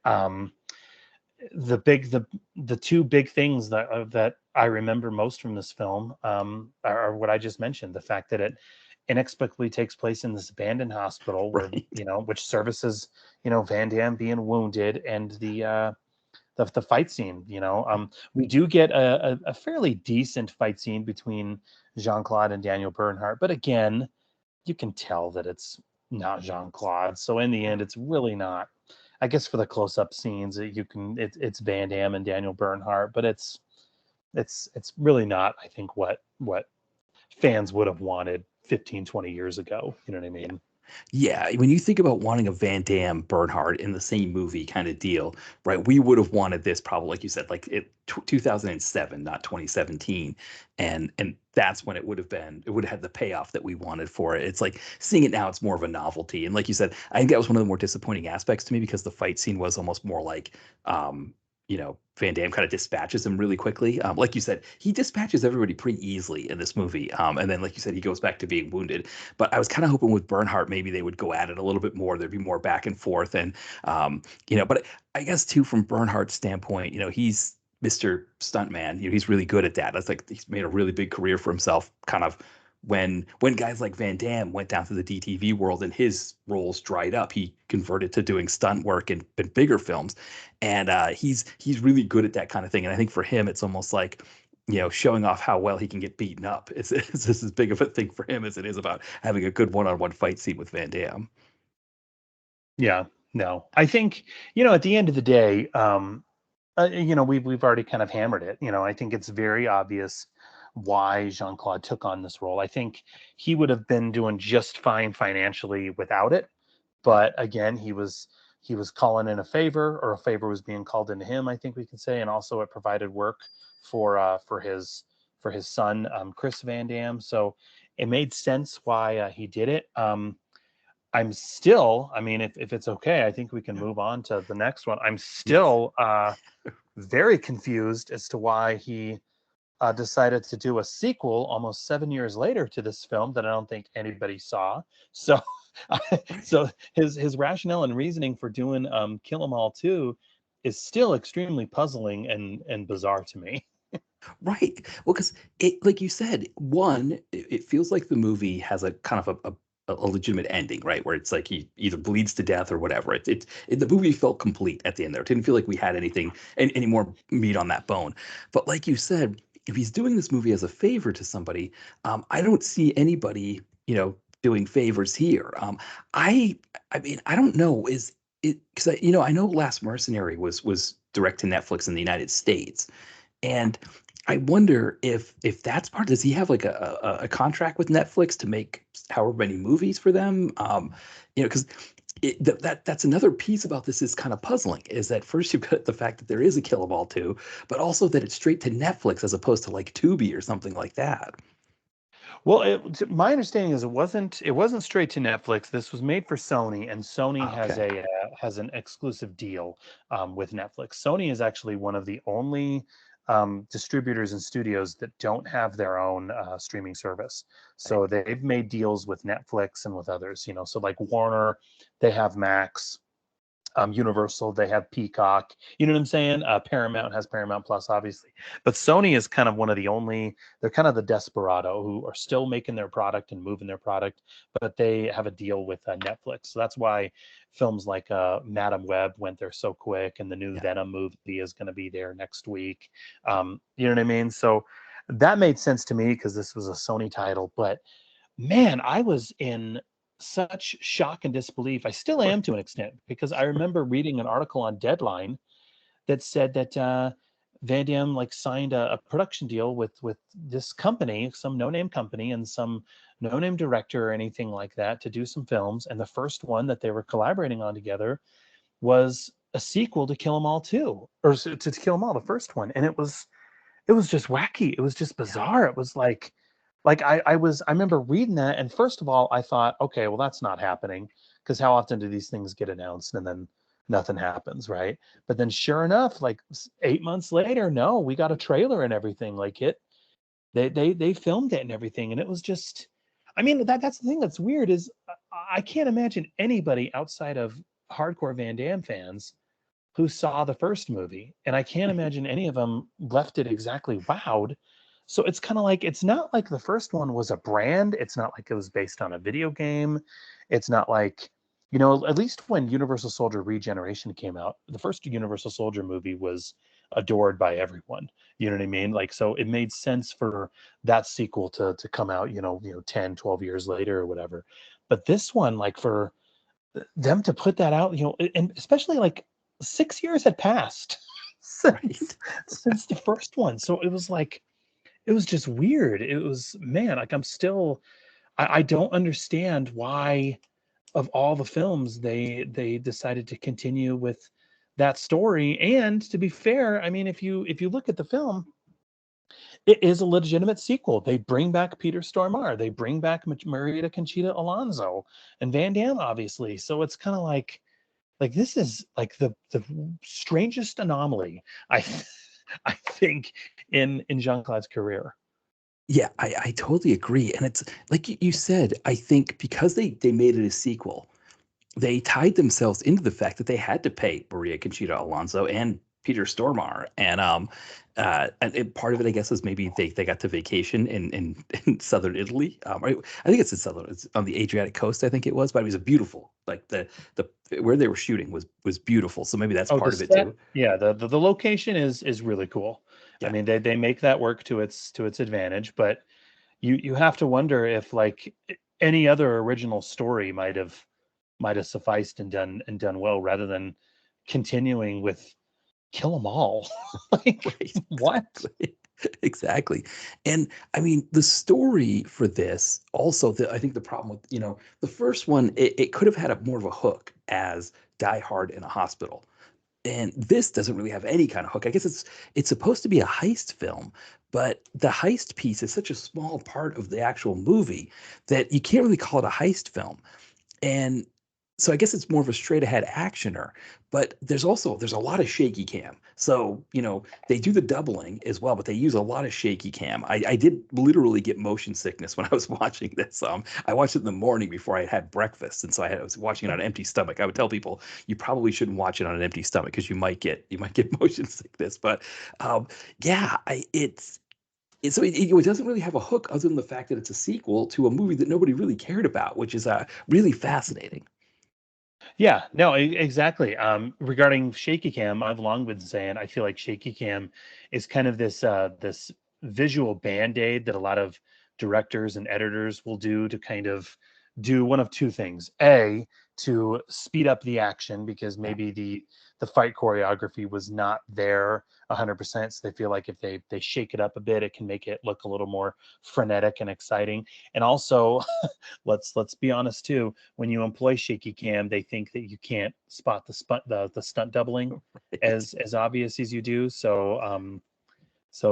The two big things that I remember most from this film are what I just mentioned. The fact that it inexplicably takes place in this abandoned hospital where, Right. which services, Van Damme being wounded and the fight scene. We do get a fairly decent fight scene between Jean-Claude and Daniel Bernhardt, but again, you can tell that it's not Jean-Claude. So in the end, it's really not. I guess for the close-up scenes, it's Van Damme and Daniel Bernhardt, but it's really not. I think what fans would have wanted 15, 20 years ago. You know what I Yeah. mean? Yeah, when you think about wanting a Van Damme Bernhardt in the same movie kind of deal, right? We would have wanted this probably, like you said, like 2007, not 2017, and that's when it would have had the payoff that we wanted for it. It's like seeing it now, it's more of a novelty, and like you said, I think that was one of the more disappointing aspects to me because the fight scene was almost more like, Van Damme kind of dispatches him really quickly. Like you said, he dispatches everybody pretty easily in this movie, and then like you said, he goes back to being wounded. But I was kind of hoping with Bernhardt, maybe they would go at it a little bit more. There'd be more back and forth. And, but I guess too, from Bernhardt's standpoint, he's Mr. Stuntman. He's really good at that. That's like, he's made a really big career for himself kind of when guys like Van Damme went down to the DTV world and his roles dried up, he converted to doing stunt work in bigger films, and he's really good at that kind of thing. And I think for him, it's almost like showing off how well he can get beaten up is just as big of a thing for him as it is about having a good one-on-one fight scene with Van Damme. Yeah. No, I think at the end of the day, we've already kind of hammered it. I think it's very obvious why Jean-Claude took on this role. I think he would have been doing just fine financially without it, but again, he was calling in a favor, or a favor was being called into him, I think we can say, and also it provided work for his son, Chris Van Dam. So it made sense why he did it. I mean, if it's okay, I think we can Yeah. move on to the next one. I'm Yes. still very confused as to why he decided to do a sequel almost 7 years later to this film that I don't think anybody saw. So, Right. so his rationale and reasoning for doing Kill 'Em All 2 is still extremely puzzling and bizarre to me. Right. Well, because it, like you said, one, it feels like the movie has a kind of a legitimate ending, right? Where it's like he either bleeds to death or whatever. The movie felt complete at the end there. It didn't feel like we had any more meat on that bone. But like you said, if he's doing this movie as a favor to somebody, I don't see anybody, doing favors here. I I mean, I don't know. Is it because I know Last Mercenary was direct to Netflix in the United States, and I wonder if that's part. Does he have like a contract with Netflix to make however many movies for them? Because that's another piece about this is kind of puzzling. Is that first you've got the fact that there is a Kill 'Em All 2, but also that it's straight to Netflix as opposed to like Tubi or something like that. Well, my understanding is it wasn't straight to Netflix. This was made for Sony, and Sony has Okay. a has an exclusive deal with Netflix. Sony is actually one of the only distributors and studios that don't have their own streaming service. Right. So they've made deals with Netflix and with others. So like Warner, they have Max. Universal, they have Peacock. You know what I'm saying? Paramount has Paramount Plus, obviously, but Sony is kind of one of the only. They're kind of the desperado who are still making their product and moving their product, but they have a deal with Netflix. So that's why films like Madam Web went there so quick, and the new Yeah. Venom movie is going to be there next week. You know what I mean? So that made sense to me because this was a Sony title, but man, I was in such shock and disbelief. I still am to an extent because I remember reading an article on Deadline that said that Van Damme like signed a production deal with this company, some no-name company, and some no-name director or anything like that to do some films. And the first one that they were collaborating on together was a sequel to Kill 'Em All 2, or to Kill 'Em All, the first one. And it was just wacky. It was just Yeah. bizarre. It was like I remember reading that, and first of all, I thought, okay, well that's not happening because how often do these things get announced and then nothing happens, right? But then sure enough, like 8 months later, no, we got a trailer and everything. Like they filmed it and everything, and it was just, I mean, that's the thing that's weird is I can't imagine anybody outside of hardcore Van Damme fans who saw the first movie, and I can't imagine any of them left it exactly wowed. So it's kind of like it's not like the first one was a brand. It's not like it was based on a video game. It's not like, at least when Universal Soldier Regeneration came out, the first Universal Soldier movie was adored by everyone. You know what I mean? Like, so it made sense for that sequel to come out, 10, 12 years later or whatever. But this one, like for them to put that out, and especially like 6 years had passed since Right. since the first one. So it was like it was just weird. It was, man, like I don't understand why of all the films they decided to continue with that story. And to be fair, I mean, if you look at the film, it is a legitimate sequel. They bring back Peter Stormare, they bring back Maria Conchita Alonso, and Van Damme, obviously. So it's kind of like this is like the strangest anomaly I I think in Jean-Claude's career. Yeah, I totally agree. And it's like you said, I think because they made it a sequel, they tied themselves into the fact that they had to pay Maria Conchita Alonso and Peter Stormare, and part of it, I guess, is maybe they got to vacation in southern Italy. I think it's in southern, it's on the Adriatic coast, I think it was, but it was a beautiful, like the where they were shooting was beautiful. So maybe that's Oh, the part of it set, too. yeah, the location is really cool. I Yeah, mean, they make that work to its advantage, but you have to wonder if like any other original story might have sufficed and done well rather than continuing with Kill 'Em All. Like right, what? exactly. Exactly. And I mean, the story for this also, I think the problem with, the first one, it could have had a more of a hook as Die Hard in a hospital. And this doesn't really have any kind of hook. I guess it's supposed to be a heist film, but the heist piece is such a small part of the actual movie that you can't really call it a heist film. And so I guess it's more of a straight ahead actioner, but there's a lot of shaky cam. So, they do the doubling as well, but they use a lot of shaky cam. I did literally get motion sickness when I was watching this. I watched it in the morning before I had breakfast, and so I was watching it on an empty stomach. I would tell people you probably shouldn't watch it on an empty stomach because you might get motion sickness. But yeah, it doesn't really have a hook other than the fact that it's a sequel to a movie that nobody really cared about, which is really fascinating. Yeah, no, exactly. Regarding shaky cam, I've long been saying I feel like shaky cam is kind of this visual band-aid that a lot of directors and editors will do to kind of do one of two things: a, to speed up the action because Yeah. maybe the fight choreography was not there 100%, so they feel like if they shake it up a bit, it can make it look a little more frenetic and exciting. And also, let's be honest too, when you employ shaky cam, they think that you can't spot the stunt doubling Right. as obvious as you do. So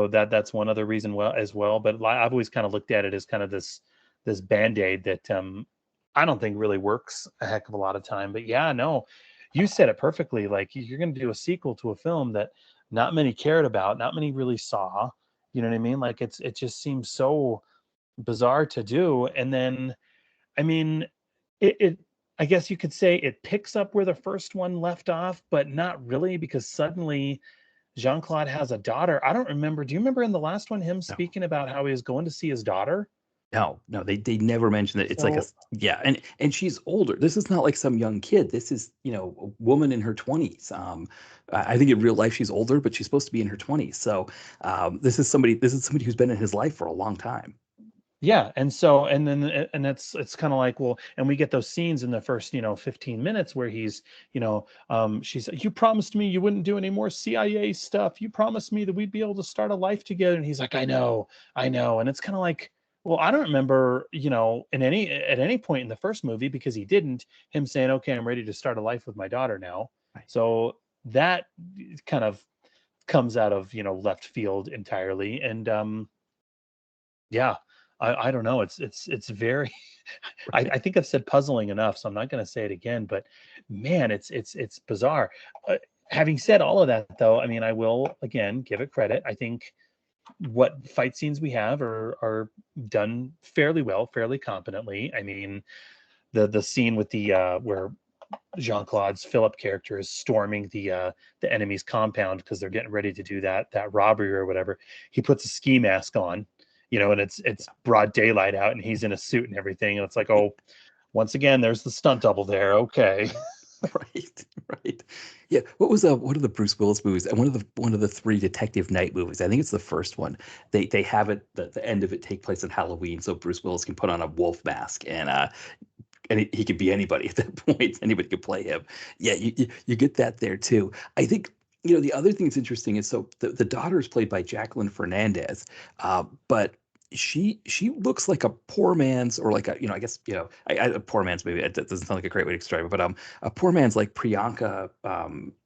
that's one other reason well as well. But I've always kind of looked at it as kind of this band-aid that I don't think really works a heck of a lot of time. But yeah, no, you said it perfectly. Like, you're going to do a sequel to a film that not many cared about, not many really saw. You know what I mean? Like, it just seems so bizarre to do. And then, I mean, it I guess you could say it picks up where the first one left off, but not really, because suddenly Jean-Claude has a daughter. I don't remember. Do you remember in the last one him No. speaking about how he was going to see his daughter? No, they never mention it. It's like a So yeah, and she's older. This is not like some young kid. This is, a woman in her 20s. I think in real life she's older, but she's supposed to be in her 20s. So, this is somebody who's been in his life for a long time. yeah, and it's kind of like, well, and we get those scenes in the first 15 minutes where he's she's like, you promised me you wouldn't do any more CIA stuff. You promised me that we'd be able to start a life together. And he's like, I know. And it's kind of like, well, I don't remember at any point in the first movie, because he didn't, him saying, okay, I'm ready to start a life with my daughter now. Right. So that kind of comes out of left field entirely. And yeah, I don't know. It's very I think I've said puzzling enough, so I'm not going to say it again. But man, it's bizarre. Having said all of that, though, I mean, I will again give it credit. I think what fight scenes we have are done fairly well, fairly competently. I mean, the scene with the where Jean Claude's Philip character is storming the enemy's compound because they're getting ready to do that robbery or whatever. He puts a ski mask on, and it's broad daylight out, and he's in a suit and everything, and it's like, oh, once again, there's the stunt double there. Okay. Right, right. Yeah. What was one of the Bruce Willis movies? And one of the three Detective Night movies. I think it's the first one. They have it the end of it take place on Halloween, so Bruce Willis can put on a wolf mask and he could be anybody at that point. Anybody could play him. Yeah, you get that there too. I think the other thing that's interesting is so the daughter is played by Jacqueline Fernandez, but she looks like a poor man's or like a I guess a poor man's maybe that doesn't sound like a great way to describe it, but a poor man's like Priyanka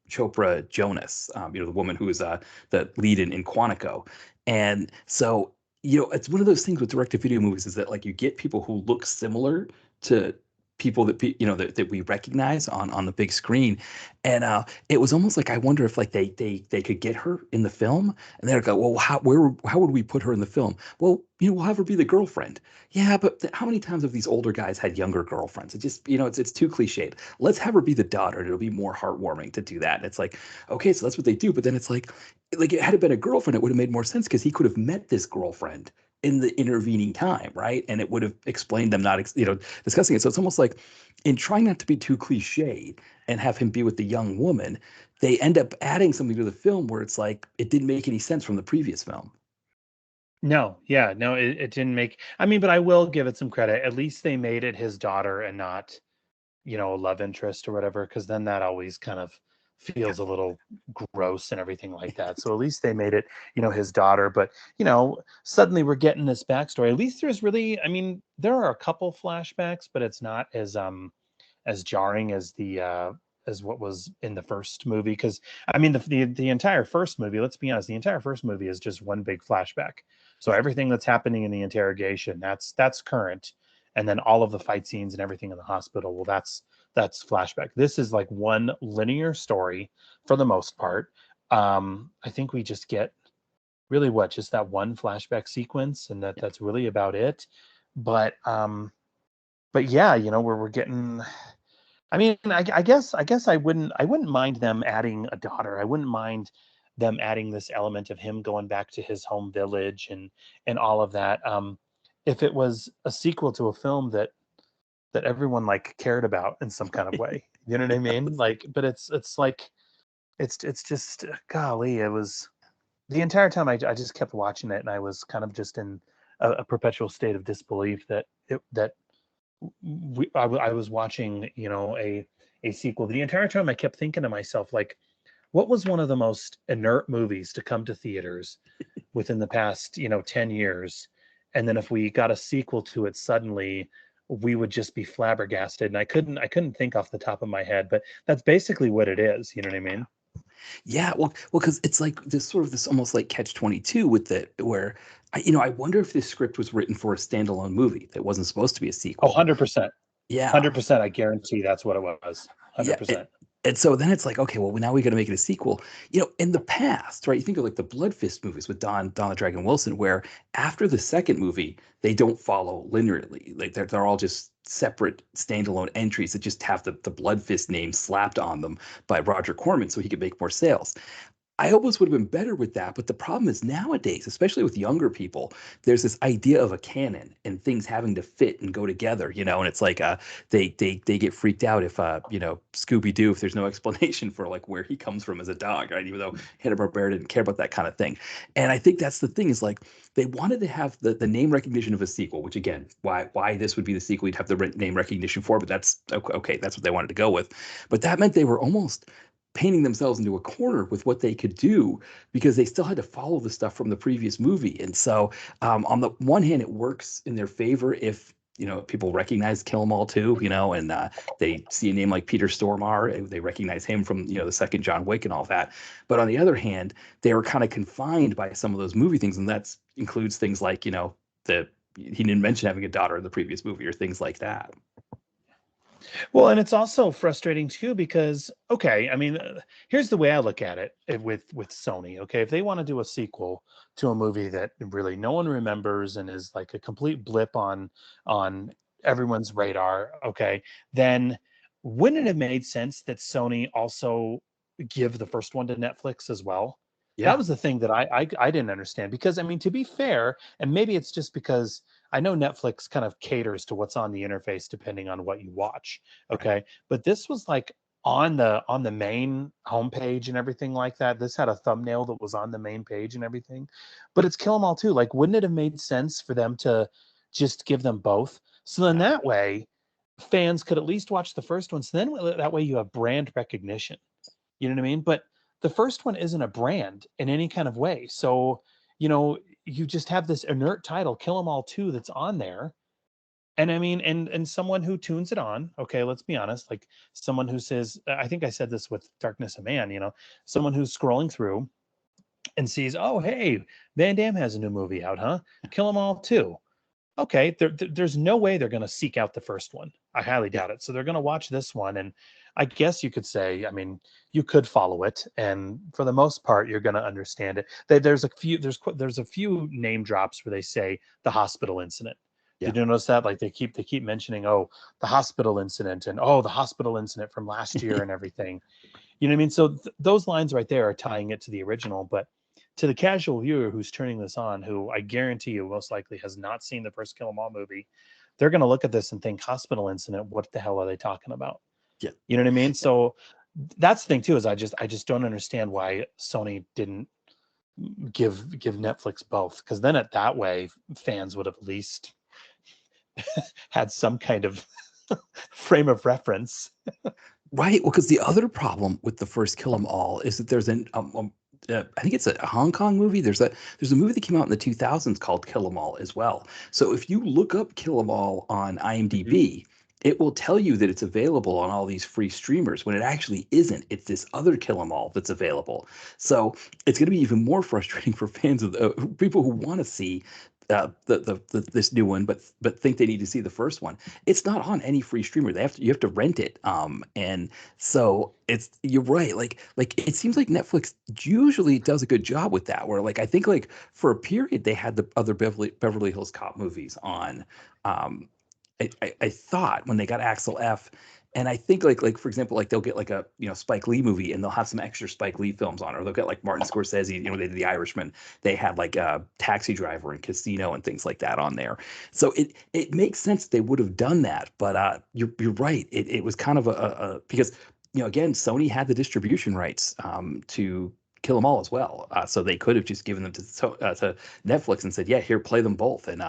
Chopra Jonas, the woman who is the lead in Quantico, and so it's one of those things with direct-to-video movies is that like you get people who look similar to people that we recognize on the big screen, and it was almost like I wonder if like they could get her in the film, and they'd go, well, how would we put her in the film? Well, we'll have her be the girlfriend. Yeah, but how many times have these older guys had younger girlfriends? It just it's too cliched. Let's have her be the daughter, and it'll be more heartwarming to do that. And it's like, okay, so that's what they do, but then it's like it had it been a girlfriend, it would have made more sense because he could have met this girlfriend in the intervening time, right? And it would have explained them not, discussing it. So it's almost like in trying not to be too cliche and have him be with the young woman, they end up adding something to the film where it's like it didn't make any sense from the previous film. No, yeah, no, it didn't make. I mean, but I will give it some credit. At least they made it his daughter and not a love interest or whatever, because then that always kind of Yeah. feels a little gross and everything like that. So at least they made it, his daughter. But suddenly we're getting this backstory. At least there's really, I mean, there are a couple flashbacks, but it's not as jarring as what was in the first movie. Because I mean, the entire first movie, let's be honest, the entire first movie is just one big flashback. So everything that's happening in the interrogation, that's current, and then all of the fight scenes and everything in the hospital, well, that's flashback. This is like one linear story for the most part. I think we just get really what just that one flashback sequence, and Yeah. that's really about it. But but yeah, we're getting. I mean, I guess I wouldn't mind them adding a daughter. I wouldn't mind them adding this element of him going back to his home village and all of that. If it was a sequel to a film that everyone like cared about in some kind of way, you know what I mean? Like, but it's like it's just golly, it was the entire time I just kept watching it, and I was kind of just in a perpetual state of disbelief that I was watching, a sequel. The entire time I kept thinking to myself, like, what was one of the most inert movies to come to theaters within the past, 10 years? And then if we got a sequel to it suddenly, we would just be flabbergasted. And I couldn't think off the top of my head, but that's basically what it is. You know what I mean? Yeah, well, because it's like this sort of this almost like catch 22 with it, where I wonder if this script was written for a standalone movie that wasn't supposed to be a Oh, sequel. 100%. Yeah, 100%. I guarantee that's what it was. yeah, 100%. and so then it's like, okay, well, now we got to make it a sequel. In the past, right? You think of like the Blood Fist movies with Don the Dragon Wilson, where after the second movie, they don't follow linearly. Like they're all just separate standalone entries that just have the Blood Fist name slapped on them by Roger Corman so he could make more sales. I almost would have been better with that, but the problem is nowadays, especially with younger people, there's this idea of a canon and things having to fit and go together, and it's like they get freaked out if Scooby Doo if there's no explanation for like where he comes from as a dog, right? Even though Hanna-Barbera didn't care about that kind of thing, and I think that's the thing is like they wanted to have the name recognition of a sequel, which again, why this would be the sequel you'd have the name recognition for, but that's okay, that's what they wanted to go with, but that meant they were almost painting themselves into a corner with what they could do because they still had to follow the stuff from the previous movie. And so, on the one hand, it works in their favor if people recognize Kill 'Em All too, and they see a name like Peter Stormare, they recognize him from the second John Wick and all that. But on the other hand, they were kind of confined by some of those movie things, and that includes things like the he didn't mention having a daughter in the previous movie or things like that. Well, and it's also frustrating too because, okay, I mean, here's the way I look at it with Sony. Okay, if they want to do a sequel to a movie that really no one remembers and is like a complete blip on everyone's radar, okay, then wouldn't it have made sense that Sony also give the first one to Netflix as well? That Yeah, was the thing that I didn't understand because I mean, to be fair, and maybe it's just because I know Netflix kind of caters to what's on the interface depending on what you watch. right. Okay. But this was like on the main homepage and everything like that. This had a thumbnail that was on the main page and everything. But it's Kill 'Em All too. Like, wouldn't it have made sense for them to just give them both? So then that way fans could at least watch the first one. So then that way you have brand recognition. You know what I mean? But the first one isn't a brand in any kind of way. So, you just have this inert title, Kill 'Em All 2, that's on there. And I mean, and someone who tunes it on, okay, let's be honest, like someone who says, I think I said this with Darkness of Man, someone who's scrolling through and sees, oh, hey, Van Damme has a new movie out, huh? Kill 'Em All 2. Okay, there's no way they're going to seek out the first one. I highly Yeah. doubt it. So they're going to watch this one, and I guess you could say, I mean, you could follow it, and for the most part, you're going to understand it. There's a few name drops where they say the hospital incident. Yeah. Did you notice that? Like they keep mentioning, oh, the hospital incident, and oh, the hospital incident from last year, and everything. You know what I mean? So those lines right there are tying it to the original, but to the casual viewer who's turning this on, who I guarantee you most likely has not seen the first Kill 'Em All movie, they're going to look at this and think hospital incident. What the hell are they talking about? Yeah. You know what I mean? So that's the thing too, is I just don't understand why Sony didn't give Netflix both, because then at that way fans would have at least had some kind of frame of reference. Right. Well, because the other problem with the first Kill 'Em All is that there's I think it's a Hong Kong movie. There's a movie that came out in the 2000s called Kill 'Em All as well. So if you look up Kill 'Em All on Mhm. IMDb, it will tell you that it's available on all these free streamers when it actually isn't. It's this other Kill 'Em All that's available. So it's going to be even more frustrating for fans of people who want to see this new one, but think they need to see the first one. It's not on any free streamer. You have to rent it. And so you're right. Like it seems like Netflix usually does a good job with that. Where like I think like for a period they had the other Beverly Hills Cop movies on. Um, I thought when they got Axel F. And I think like for example, like they'll get like a Spike Lee movie and they'll have some extra Spike Lee films on, or they'll get like Martin Scorsese, they did The Irishman. They had like a Taxi Driver and Casino and things like that on there. So it makes sense they would have done that, but you're right. It was kind of a because again Sony had the distribution rights to Kill 'Em All as well. So they could have just given them to Netflix and said, yeah, here, play them both. And,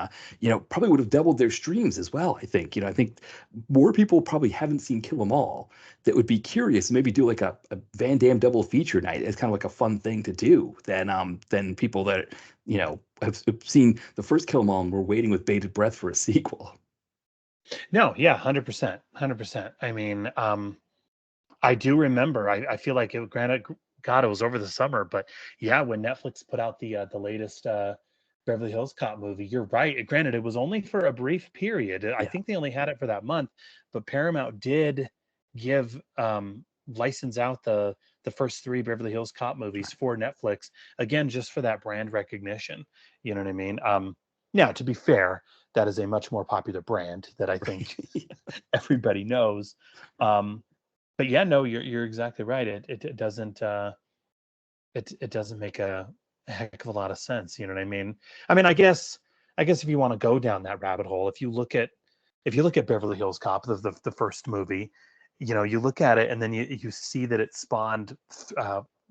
probably would have doubled their streams as well, I think. I think more people probably haven't seen Kill 'Em All that would be curious, maybe do like a Van Damme double feature night. It's kind of like a fun thing to do than people that, have seen the first Kill 'Em All and were waiting with bated breath for a sequel. No, yeah, 100%, 100%. I mean, I do remember. I feel like it. Granted, God, it was over the summer, but yeah, when Netflix put out the latest Beverly Hills Cop movie, you're right. Granted, it was only for a brief period. I Yeah, think they only had it for that month, but Paramount did give license out the first three Beverly Hills Cop movies right. for Netflix, again, just for that brand recognition. You know what I mean? Now, to be fair, that is a much more popular brand that I think Right. everybody knows. Um, but yeah, no, you're exactly right. It doesn't it doesn't make a heck of a lot of sense. You know what I mean? I mean, I guess if you want to go down that rabbit hole, if you look at Beverly Hills Cop, the first movie, you look at it and then you see that it spawned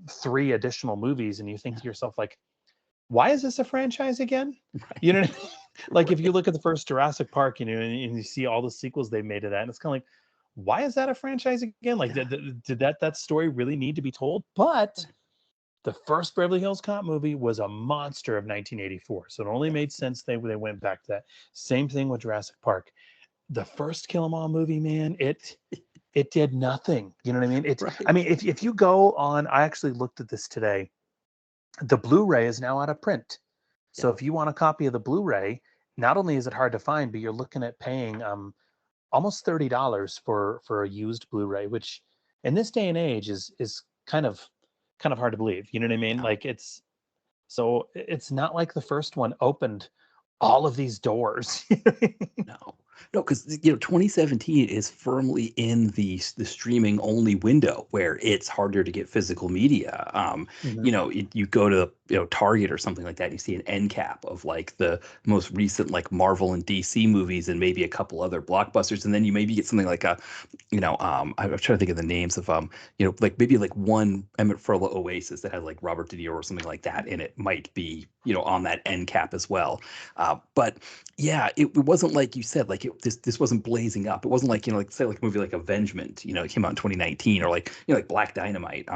three additional movies, and you think Yeah, to yourself like, why is this a franchise again? You know right. what I mean? Like if you Right. look at the first Jurassic Park, and you see all the sequels they made to that, and it's kind of like, why is that a franchise again? Like, Yeah, did that story really need to be told? But right. the first Beverly Hills Cop movie was a monster of 1984, so it only Yeah, made sense they went back to that. Same thing with Jurassic Park. The first Kill 'Em All movie, man, it did nothing. You know what I mean? I right. mean, if you go on, I actually looked at this today. The Blu-ray is now out of print. Yeah, So if you want a copy of the Blu-ray, not only is it hard to find, but you're looking at paying almost $30 for a used Blu-ray, which in this day and age is kind of hard to believe. You know what I mean? yeah. Like it's not like the first one opened all of these doors. No, no, because 2017 is firmly in the streaming only window where it's harder to get physical media. Mhm. You go to Target or something like that, and you see an end cap of like the most recent like Marvel and DC movies and maybe a couple other blockbusters, and then you maybe get something like I'm trying to think of the names of like maybe like one Emmett Furlow Oasis that had like Robert De Niro or something like that in it might be on that end cap as well. But yeah, it wasn't like you said, like this wasn't blazing up. It wasn't like, like say like a movie like Avengement, it came out in 2019, or like, like Black Dynamite,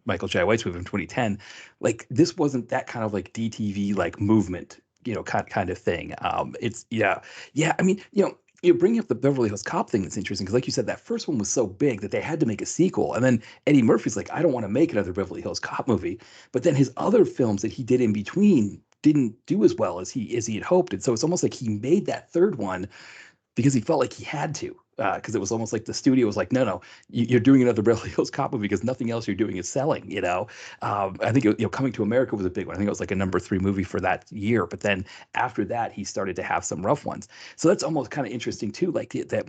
Michael Jai White's movie in 2010. Like this wasn't that kind of like DTV like movement, kind of thing. It's yeah. I mean, you're bringing up the Beverly Hills Cop thing that's interesting because, like you said, that first one was so big that they had to make a sequel. And then Eddie Murphy's like, I don't want to make another Beverly Hills Cop movie. But then his other films that he did in between didn't do as well as he had hoped. And so it's almost like he made that third one because he felt like he had to. Because it was almost like the studio was like, no, no, you're doing another Beverly Hills Cop movie because nothing else you're doing is selling. I think Coming to America was a big one. I think it was like a number 3 movie for that year. But then after that, he started to have some rough ones. So that's almost kind of interesting too. Like that,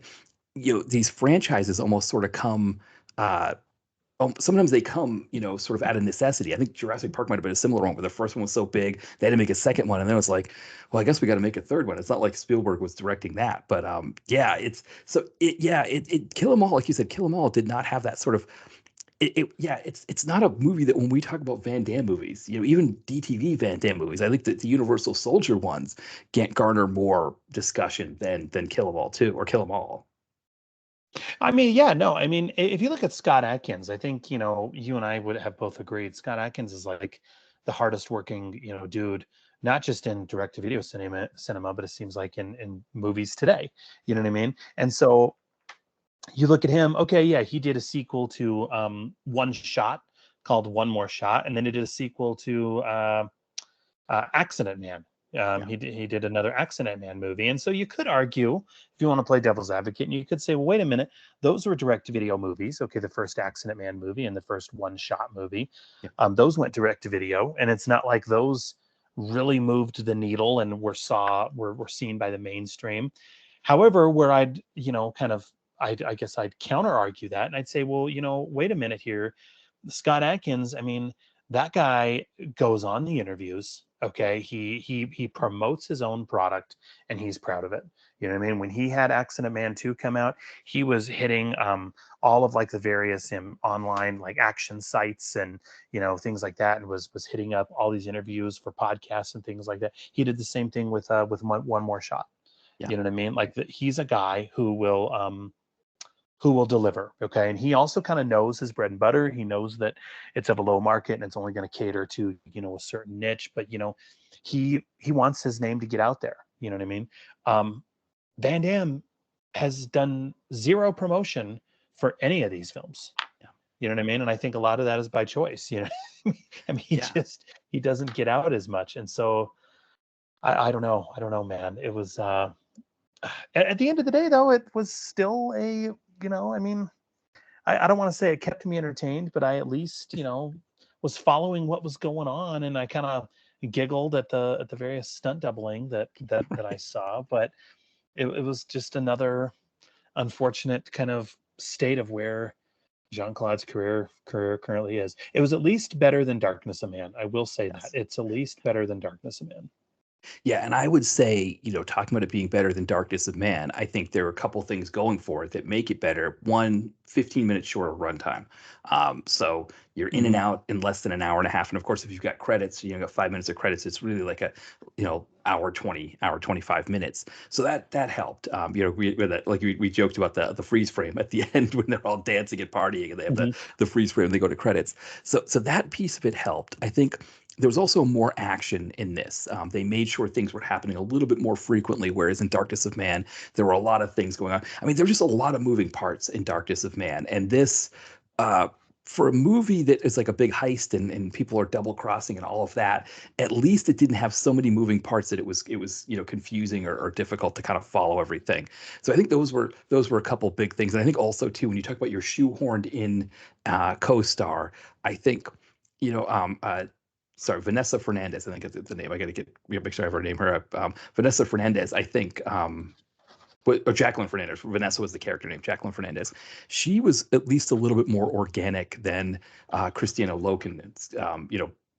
these franchises almost sort of come. Sometimes they come, sort of out of necessity. I think Jurassic Park might have been a similar one where the first one was so big they had to make a second one, and then it was like, well, I guess we got to make a third one. It's not like Spielberg was directing that, but yeah, it Kill 'Em All, like you said, Kill 'Em All did not have that sort of. Yeah, it's not a movie that when we talk about Van Damme movies, even DTV Van Damme movies, I think that the Universal Soldier ones can't garner more discussion than Kill 'Em All 2 or Kill 'Em All. I mean, yeah, no, I mean, if you look at Scott Adkins, I think, you and I would have both agreed Scott Adkins is like the hardest working, dude, not just in direct to video cinema, but it seems like in movies today. You know what I mean? And so you look at him, okay, yeah, he did a sequel to One Shot called One More Shot, and then he did a sequel to Accident Man. Yeah, He did another Accident Man movie, and so you could argue, if you want to play devil's advocate, and you could say, well, wait a minute, those were direct to video movies. Okay, the first Accident Man movie and the first One Shot movie, yeah, those went direct to video, and it's not like those really moved the needle and were seen by the mainstream. However, where I'd kind of I guess I'd counter argue that, and I'd say, well, wait a minute here, Scott Adkins. I mean, that guy goes on the interviews. Okay, he promotes his own product, and he's proud of it. You know what I mean? When he had Accident Man 2 come out, he was hitting all of like the various online like action sites and things like that, and was hitting up all these interviews for podcasts and things like that. He did the same thing with one more shot. Yeah. You know what I mean? Like he's a guy who will deliver. Okay. And he also kind of knows his bread and butter. He knows that it's of a low market and it's only going to cater to, a certain niche, but he wants his name to get out there. You know what I mean? Van Damme has done zero promotion for any of these films. Yeah. You know what I mean? And I think a lot of that is by choice, I mean, he doesn't get out as much. And so I don't know, man. It was, at the end of the day though, it was still I mean, I don't want to say it kept me entertained, but I at least, was following what was going on, and I kind of giggled at the various stunt doubling that I saw. But it was just another unfortunate kind of state of where Jean-Claude's career currently is. It was at least better than Darkness of Man. I will say that. It's at least better than Darkness of Man. Yeah, and I would say, talking about it being better than Darkness of Man, I think there are a couple things going for it that make it better. One, 15 minutes shorter runtime. So you're in and out in less than an hour and a half. And of course, if you've got credits, got 5 minutes of credits, it's really like a, hour 20, hour 25 minutes. So that helped. We joked about the freeze frame at the end when they're all dancing and partying and they have the freeze frame, they go to credits. So that piece of it helped. I think there was also more action in this. They made sure things were happening a little bit more frequently, whereas in Darkness of Man, there were a lot of things going on. I mean, there were just a lot of moving parts in Darkness of Man. And this, for a movie that is like a big heist and people are double crossing and all of that, at least it didn't have so many moving parts that it was confusing or difficult to kind of follow everything. So I think those were a couple big things. And I think also too, when you talk about your shoehorned in co-star, I think, sorry, Vanessa Fernandez, I think is the name. I got to make sure I have her name her up. Vanessa Fernandez, I think, or Jacqueline Fernandez. Vanessa was the character name. Jacqueline Fernandez. She was at least a little bit more organic than Christina Loken.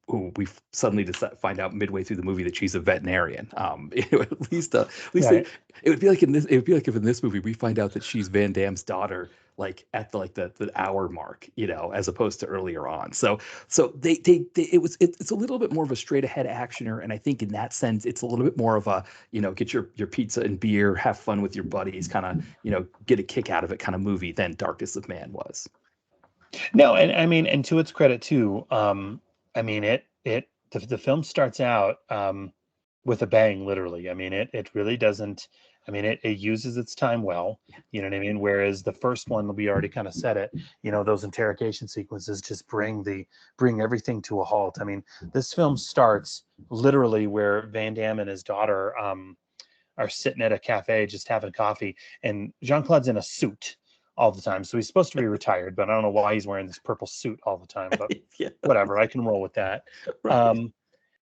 Who we suddenly find out midway through the movie that she's a veterinarian. At least right. It would be like if in this movie we find out that she's Van Damme's daughter, like at the hour mark, as opposed to earlier on. So it's a little bit more of a straight ahead actioner, and I think in that sense it's a little bit more of a get your pizza and beer, have fun with your buddies, kind of get a kick out of it kind of movie than Darkness of Man was. No, and I mean, and to its credit too, I mean, the film starts out with a bang, literally. I mean, it really doesn't. I mean, it uses its time well. You know what I mean? Whereas the first one, we already kind of said it. Those interrogation sequences just bring everything to a halt. I mean, this film starts literally where Van Damme and his daughter are sitting at a cafe just having coffee, and Jean-Claude's in a suit all the time. So he's supposed to be retired, but I don't know why he's wearing this purple suit all the time, but whatever, I can roll with that. Right.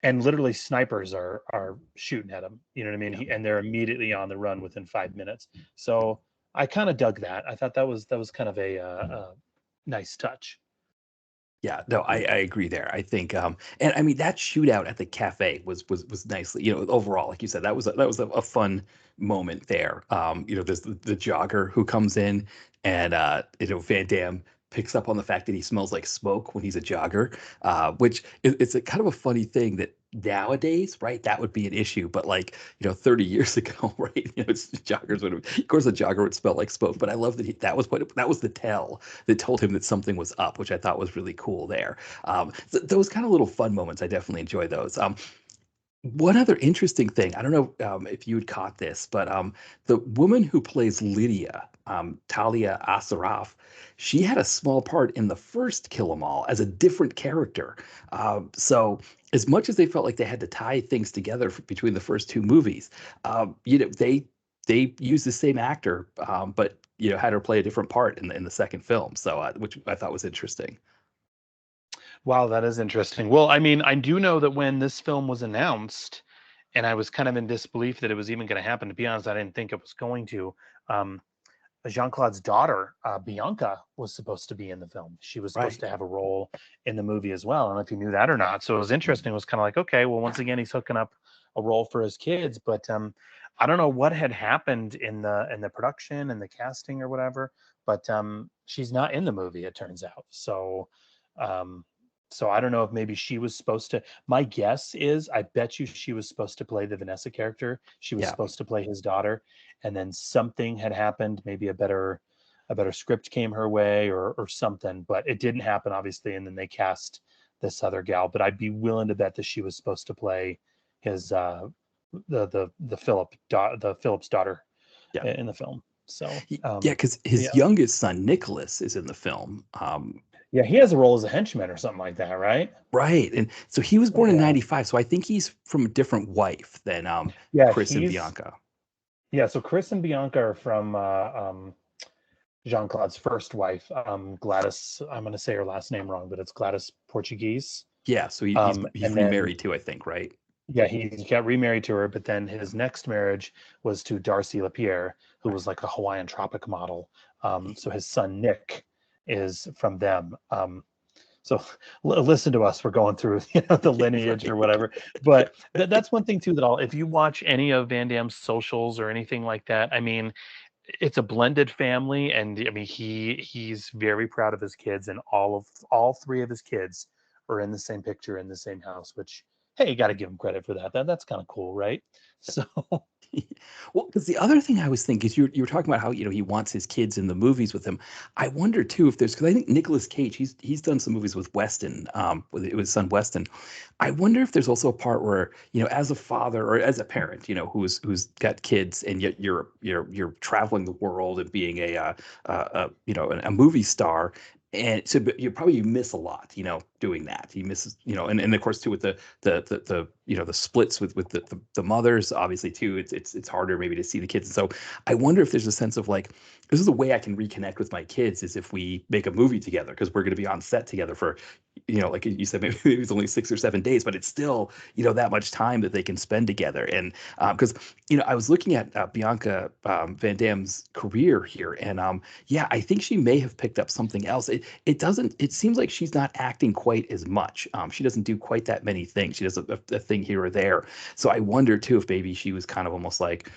And literally snipers are shooting at him, you know what I mean? And they're immediately on the run within 5 minutes. So I kind of dug that. I thought that was kind of a nice touch. Yeah, no, I agree there. I think, and I mean that shootout at the cafe was nicely, overall, like you said, that was a fun moment there. There's the jogger who comes in, and Van Damme picks up on the fact that he smells like smoke when he's a jogger, which it's a kind of a funny thing that nowadays, right, that would be an issue, but 30 years ago, right, joggers would have, of course a jogger would smell like smoke, but I love that that was the tell that told him that something was up, which I thought was really cool there. Those kind of little fun moments, I definitely enjoy those. One other interesting thing, I don't know if you had caught this, but the woman who plays Lydia, Talia Asaraf, she had a small part in the first Kill 'Em All as a different character. So as much as they felt like they had to tie things together between the first two movies, they used the same actor, but had her play a different part in the second film. So which I thought was interesting. Wow, that is interesting. Well, I mean, I do know that when this film was announced, and I was kind of in disbelief that it was even going to happen. To be honest, I didn't think it was going to. Jean-Claude's daughter, Bianca, was supposed to be in the film. She was supposed Right. to have a role in the movie as well. I don't know if you knew that or not. So it was interesting. It was kind of like, okay, well, once again, he's hooking up a role for his kids, but I don't know what had happened in the production and the casting or whatever. But she's not in the movie, it turns out. Um, so I don't know if maybe she was supposed to. My guess is, I bet you she was supposed to play the Vanessa character. She was Yeah. supposed to play his daughter, and then something had happened. Maybe a better script came her way, or something, but it didn't happen, obviously. And then they cast this other gal. But I'd be willing to bet that she was supposed to play his the Philip's daughter Yeah. in the film. So Yeah, because his yeah. youngest son Nicholas is in the film. Yeah, he has a role as a henchman or something like that, right? Right, and so he was born in Yeah. '95. So I think he's from a different wife than Yeah, Chris and Bianca. yeah, so Chris and Bianca are from Jean-Claude's first wife, Gladys. I'm going to say her last name wrong, but it's Gladys Portuguese. Yeah, so he's And then, remarried too, I think, right? yeah, he got remarried to her, but then his next marriage was to Darcy Lapierre, who Right. was like a Hawaiian tropic model. So his son Nick is from them. So listen to us. We're going through, the lineage or Right. whatever. But that's one thing too, if you watch any of Van Damme's socials or anything like that, I mean, it's a blended family, and I mean, he's very proud of his kids, and all three of his kids are in the same picture in the same house. Which, hey, you got to give him credit for that. That's kind of cool, right? So Well, because the other thing I was thinking is you were talking about how he wants his kids in the movies with him. I wonder too if there's, because I think Nicolas Cage, he's done some movies with Weston, with his son Weston. I wonder if there's also a part where as a father or as a parent, who's got kids, and yet you're traveling the world and being a movie star. And so, but you miss a lot, doing that. He misses, and of course too with the splits with the mothers, obviously too. It's harder maybe to see the kids. And so I wonder if there's a sense of like, this is a way I can reconnect with my kids, is if we make a movie together, because we're going to be on set together for, like you said, maybe it's only 6 or 7 days, but it's still that much time that they can spend together. And because I was looking at Bianca Van Damme's career here, and yeah, I think she may have picked up something else. It seems like she's not acting quite as much. She doesn't do quite that many things. She does a thing here or there. So I wonder too if maybe she was kind of almost like,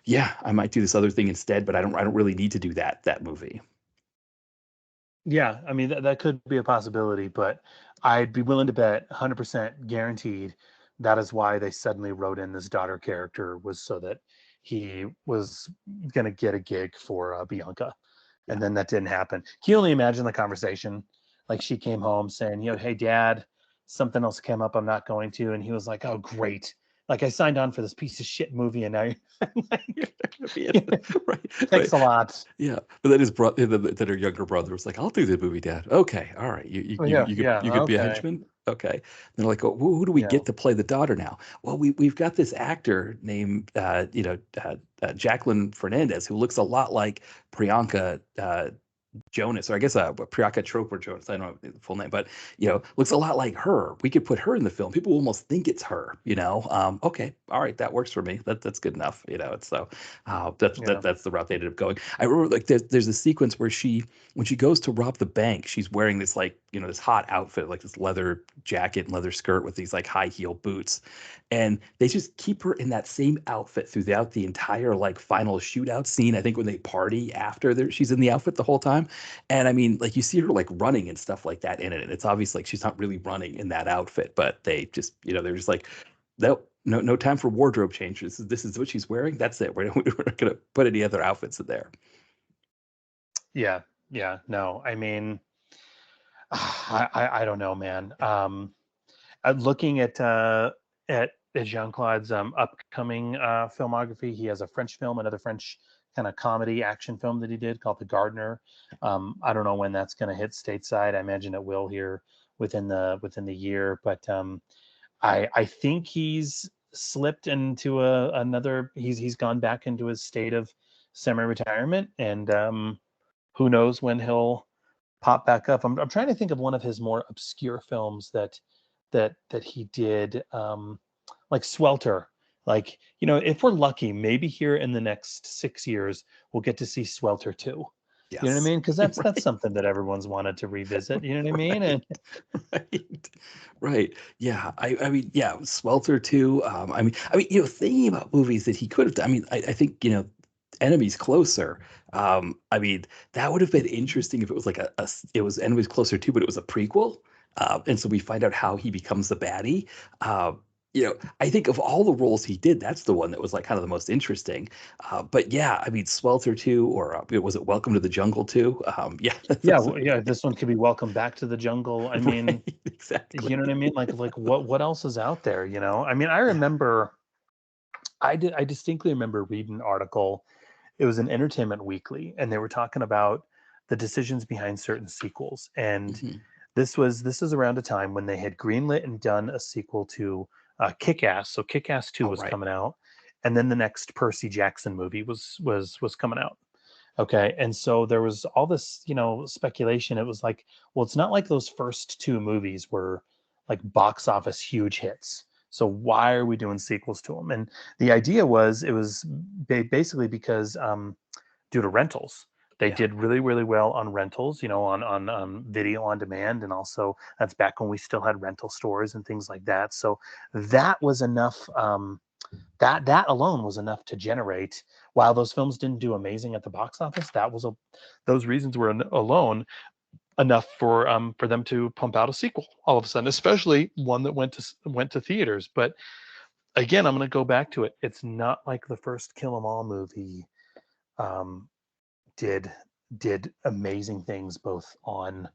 yeah, I might do this other thing instead, but I don't really need to do that movie. yeah, I mean, that could be a possibility, but I'd be willing to bet 100% guaranteed that is why they suddenly wrote in this daughter character, was so that he was going to get a gig for Bianca. Yeah. And then that didn't happen. Can you only imagine the conversation? Like, she came home saying, hey, Dad, something else came up I'm not going to. And he was like, oh, great. Like, I signed on for this piece of shit movie, and now Right, thanks right. a lot. Yeah, but then his brother, then her younger brother was like, "I'll do the movie, Dad." Okay, all right, you you Oh, you yeah, you could yeah, you could be a okay. henchman. Okay, they're like, "Oh, who do we Yeah, get to play the daughter now?" Well, we've got this actor named Jacqueline Fernandez, who looks a lot like Priyanka Jonas, or I guess Priyanka Chopra Jonas. I don't know the full name, but looks a lot like her. We could put her in the film. People almost think it's her. Okay, all right, that works for me. That's good enough. It's so yeah, that's the route they ended up going. I remember like there's a sequence where when she goes to rob the bank, she's wearing this like this hot outfit, like this leather jacket and leather skirt with these like high heel boots, and they just keep her in that same outfit throughout the entire like final shootout scene. I think when they party after, she's in the outfit the whole time. And I mean, like you see her like running and stuff like that in it, and it's obvious like she's not really running in that outfit, but they just they're just like, nope, no time for wardrobe changes. This is what she's wearing. That's it. We're not gonna put any other outfits in there. yeah, yeah. No, I mean, I don't know, man. Looking at Jean Claude's upcoming filmography, he has a French film, another French kind of comedy action film that he did called The Gardener. I don't know when that's going to hit stateside. I imagine it will here within the year, but I think he's slipped into another. He's gone back into his state of semi-retirement, and who knows when he'll pop back up. I'm trying to think of one of his more obscure films that he did, like Swelter. Like, if we're lucky, maybe here in the next 6 years, we'll get to see Swelter 2. You know what I Yes. mean? Because that's Right. something that everyone's wanted to revisit. You know what I mean? Right. And Right. Right. Yeah. I mean, yeah, Swelter too. Thinking about movies that he could have done. I mean, I think, Enemies Closer. I mean, that would have been interesting if it was like it was Enemies Closer too, but it was a prequel. And so we find out how he becomes the baddie. Uh, I think of all the roles he did, that's the one that was like kind of the most interesting. But yeah, I mean, Swelter too, or was it Welcome to the Jungle too? Yeah, yeah, those would be yeah, this one could be Welcome Back to the Jungle. I mean, right. Exactly. you know what I mean? Like what else is out there? I mean, I Yeah. remember, I distinctly remember reading an article. It was an Entertainment Weekly, and they were talking about the decisions behind certain sequels. And Hmm. this is around a time when they had greenlit and done a sequel to Kick-Ass. So Kick-Ass 2 All was right. coming out, and then the next Percy Jackson movie was coming out. Okay, and so there was all this, speculation. It was like, well, it's not like those first two movies were like box office huge hits. So why are we doing sequels to them? And the idea was, it was basically because due to rentals. They Yeah. did really, really well on rentals, on video on demand, and also that's back when we still had rental stores and things like that. So that was enough. That alone was enough to generate. While those films didn't do amazing at the box office, those reasons were alone enough for them to pump out a sequel all of a sudden, especially one that went to theaters. But again, I'm going to go back to it. It's not like the first Kill 'Em All movie um, did did amazing things both on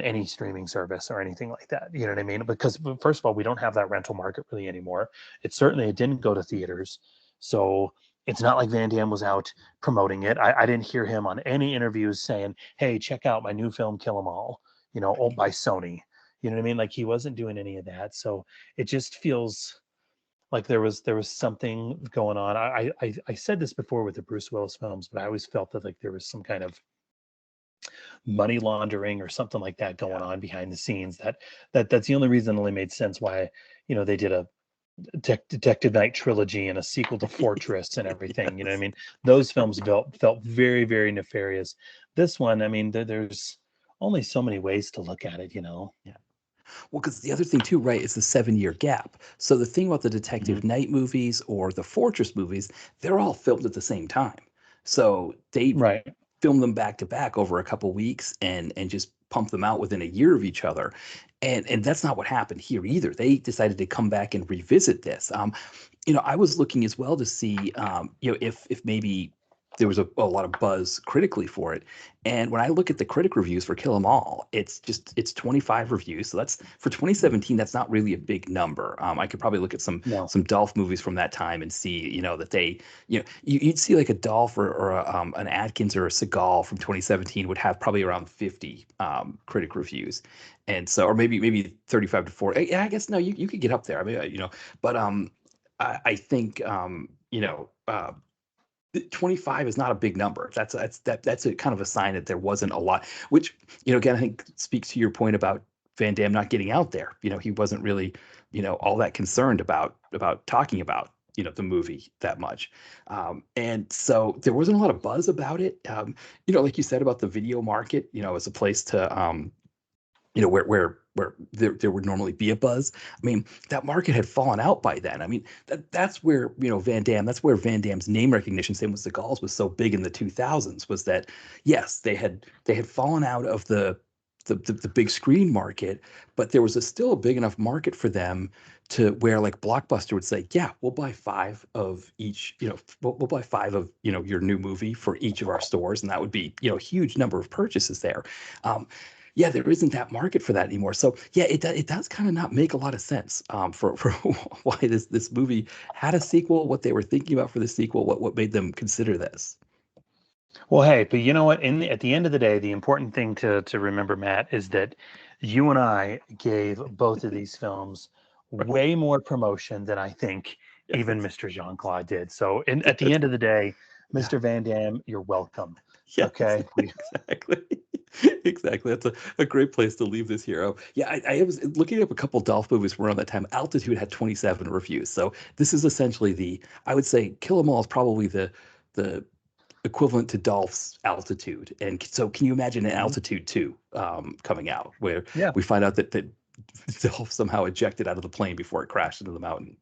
any streaming service or anything like that. You know what I mean? Because first of all, we don't have that rental market really anymore. It didn't go to theaters, so it's not like Van Damme was out promoting it. I didn't hear him on any interviews saying, "Hey, check out my new film, Kill 'Em All," owned by Sony. You know what I mean? Like, he wasn't doing any of that, so it just feels like there was something going on. I said this before with the Bruce Willis films, but I always felt that like there was some kind of money laundering or something like that going Yeah. on behind the scenes. That's the only reason it only made sense why they did a Detective Knight trilogy and a sequel to Fortress and everything. You know what I Yes. mean? Those films felt very, very nefarious. This one, I mean, there's only so many ways to look at it. Yeah. Well, because the other thing too, right, is the 7-year gap. So the thing about the Mhm. Detective Knight movies or the Fortress movies, they're all filmed at the same time. So they Right. film them back to back over a couple weeks and just pump them out within a year of each other. And that's not what happened here either. They decided to come back and revisit this. I was looking as well to see, if maybe there was a lot of buzz critically for it. And when I look at the critic reviews for Kill 'Em All, it's 25 reviews. So that's for 2017. That's not really a big number. I could probably look at some No. some Dolph movies from that time and see, that they, you'd see like a Dolph or an Atkins or a Seagal from 2017 would have probably around 50 critic reviews, and so or maybe 35 to 40. Yeah, I guess no, you could get up there. I mean, but I think 25 is not a big number. That's a kind of a sign that there wasn't a lot. Which again I think speaks to your point about Van Damme not getting out there. He wasn't really all that concerned about talking about the movie that much, and so there wasn't a lot of buzz about it. Like you said about the video market, as a place to where there would normally be a buzz. I mean, that market had fallen out by then. I mean, that's where Van Damme. That's where Van Damme's name recognition, same with Seagal's, was so big in the 2000s. Was that yes, they had fallen out of the big screen market, but there was still a big enough market for them to where like Blockbuster would say, yeah, we'll buy five of each. We'll buy five of your new movie for each of our stores, and that would be a huge number of purchases there. Yeah, there isn't that market for that anymore. So yeah, it does kind of not make a lot of sense for why this movie had a sequel, what they were thinking about for the sequel, what made them consider this. Well, hey, but you know what? At the end of the day, the important thing to remember, Matt, is that you and I gave both of these films Right? way more promotion than I think even Yes. Mr. Jean Claude did. So, at the Yes. end of the day, Yeah. Mr. Van Damme, you're welcome. Yeah, Okay, we exactly. Exactly. That's a great place to leave this hero. Yeah, I was looking up a couple Dolph movies around that time. Altitude had 27 reviews. So this is essentially I would say Kill 'Em All is probably the equivalent to Dolph's Altitude. And so can you imagine an Mhm. Altitude 2 coming out where Yeah. we find out that Dolph somehow ejected out of the plane before it crashed into the mountain?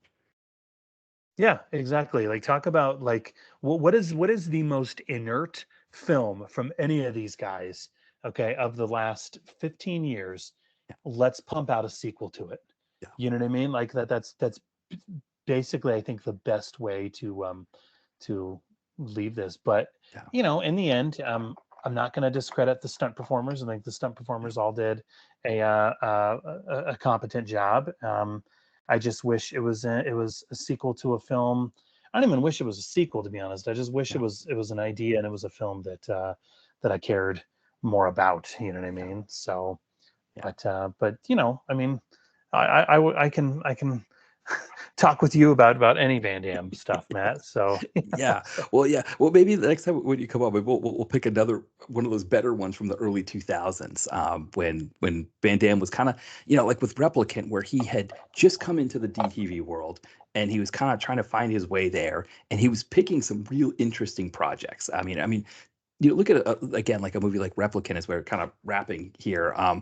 Yeah, exactly. Like talk about like what is the most inert film from any of these guys, okay, of the last 15 years? Yeah, Let's pump out a sequel to it. yeah, You know what I mean? Like that's basically I think the best way to leave this. But yeah, in the end, I'm not going to discredit the stunt performers. I think the stunt yeah. performers all did a competent job. I just wish it was a sequel to a film. I don't even wish it was a sequel, to be honest. I just wish Yeah. it was an idea and it was a film that I cared more about. You know what I Yeah. mean? So, Yeah. but I mean, I can talk with you about any Van Damme stuff, Matt. So, Yeah. so Well, yeah. Well, maybe the next time when you come up, we'll pick another one of those better ones from the early 2000s, when Van Damme was kind of, like with Replicant, where he had just come into the DTV world and he was kind of trying to find his way there, and he was picking some real interesting projects. I mean, you look at again like a movie like Replicant, as we're kind of wrapping here. I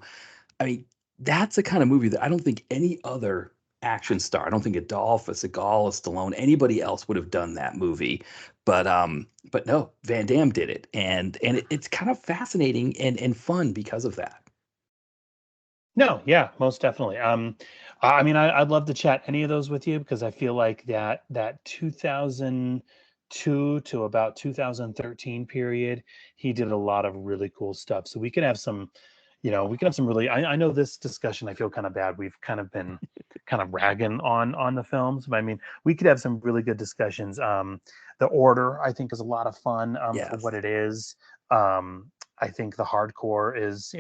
mean, that's a kind of movie that I don't think any other action star, I don't think Adolph, a Seagal, a Stallone, anybody else would have done that movie. But no, Van Damme did it, and it's kind of fascinating and fun because of that. no, yeah, most definitely. I mean, I'd love to chat any of those with you because I feel like that 2002 to about 2013 period, he did a lot of really cool stuff. So we can have some really. I know this discussion. I feel kind of bad. We've kind of been kind of ragging on the films, but I mean, we could have some really good discussions. The Order, I think, is a lot of fun for Yes. what it is. I think the hardcore is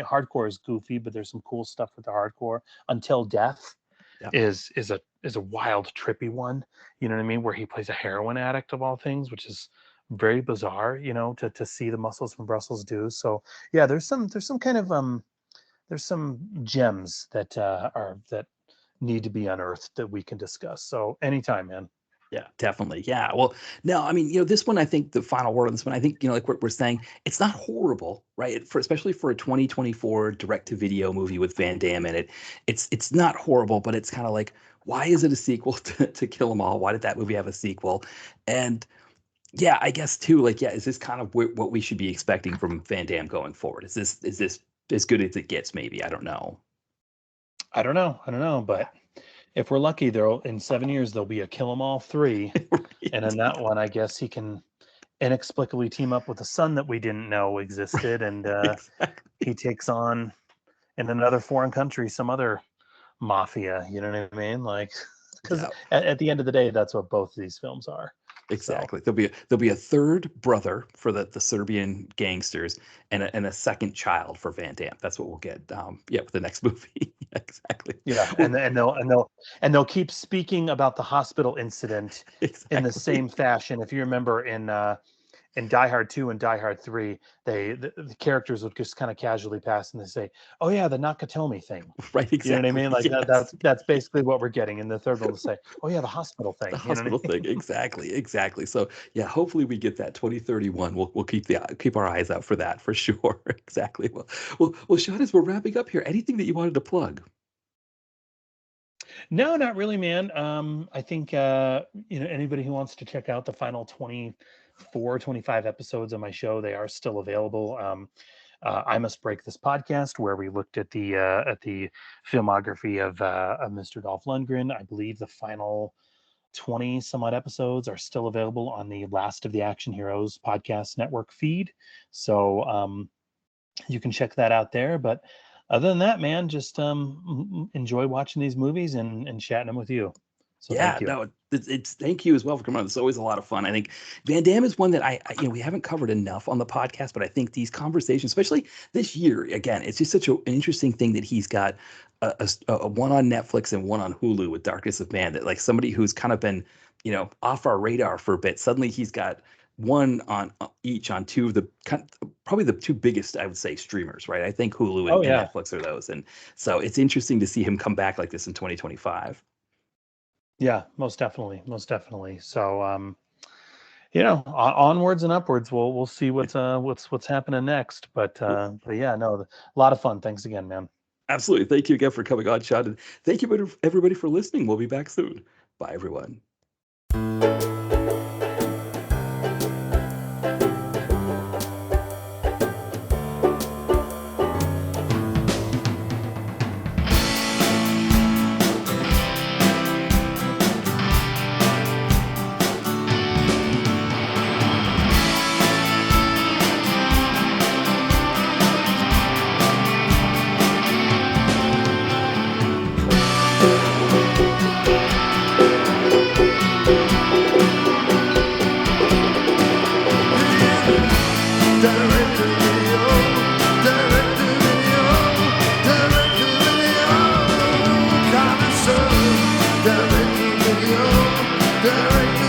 goofy, but there's some cool stuff with the hardcore. Until Death Yeah. is a wild, trippy one. You know what I mean? Where he plays a heroin addict of all things, which is very bizarre. To see the muscles from Brussels do. So yeah, there's some kind of there's some gems that need to be unearthed that we can discuss. So anytime, man. Yeah, definitely. Yeah. Well, no, I mean, this one, I think the final word on this one, I think, like what we're saying, it's not horrible, right? Especially for a 2024 direct to video movie with Van Damme in it. It's not horrible, but it's kind of like, why is it a sequel to Kill 'Em All? Why did that movie have a sequel? And yeah, I guess too, like, yeah, is this kind of what we should be expecting from Van Damme going forward? Is this as good as it gets? Maybe, I don't know. I don't know, Yeah. but if we're lucky, there'll in 7 years there'll be a Kill 'Em All 3, and in that one, I guess he can inexplicably team up with a son that we didn't know Right. existed, and Exactly. he takes on in another foreign country some other mafia. You know what I mean? Like, because Yeah. at the end of the day, that's what both of these films are. So Exactly. There'll be a third brother for the Serbian gangsters, and a second child for Van Damme. That's what we'll get. Yeah, with the next movie. Exactly. yeah, Well, and they'll keep speaking about the hospital incident in the exactly. same fashion. If you remember in Die Hard 2 and Die Hard 3, the characters would just kind of casually pass and they say, "Oh yeah, the Nakatomi thing." Right. You know what I Exactly. mean? Like that, Yes. that's basically what we're getting. In the third one, to say, "Oh yeah, the hospital The thing." You know what hospital I thing. Exactly. Exactly. So yeah, hopefully we get that 2031. We'll keep our eyes out for that for sure. Exactly. Well, Sean, as we're wrapping up here, anything that you wanted to plug? mean? No, not really, man. I think anybody who wants to check out the final 24, 25 episodes of my show, they are still available. I Must Break This podcast, where we looked at the filmography of Mr. Dolph Lundgren. I believe the final 20 some odd episodes are still available on the Last of the Action Heroes podcast network feed. So you can check that out there. But other than that, man, just enjoy watching these movies and chatting them with you. So thank Yeah, you. no, it's thank you as well for coming on. It's always a lot of fun. I think Van Damme is one that we haven't covered enough on the podcast, but I think these conversations, especially this year, again, it's just such an interesting thing that he's got a one on Netflix and one on Hulu with Darkness of Man. That like somebody who's kind of been, off our radar for a bit. Suddenly he's got one on each on two of the probably the two biggest, I would say, streamers, right? I think Hulu Oh and yeah, Netflix are those, and so it's interesting to see him come back like this in 2025. yeah, most definitely, most definitely. So onwards and upwards. We'll see what's happening next. But yeah, no, a lot of fun. Thanks again, man. Absolutely. Thank you again for coming on, Sean, and thank you everybody for listening. We'll be back soon. Bye, everyone. Direct to video, direct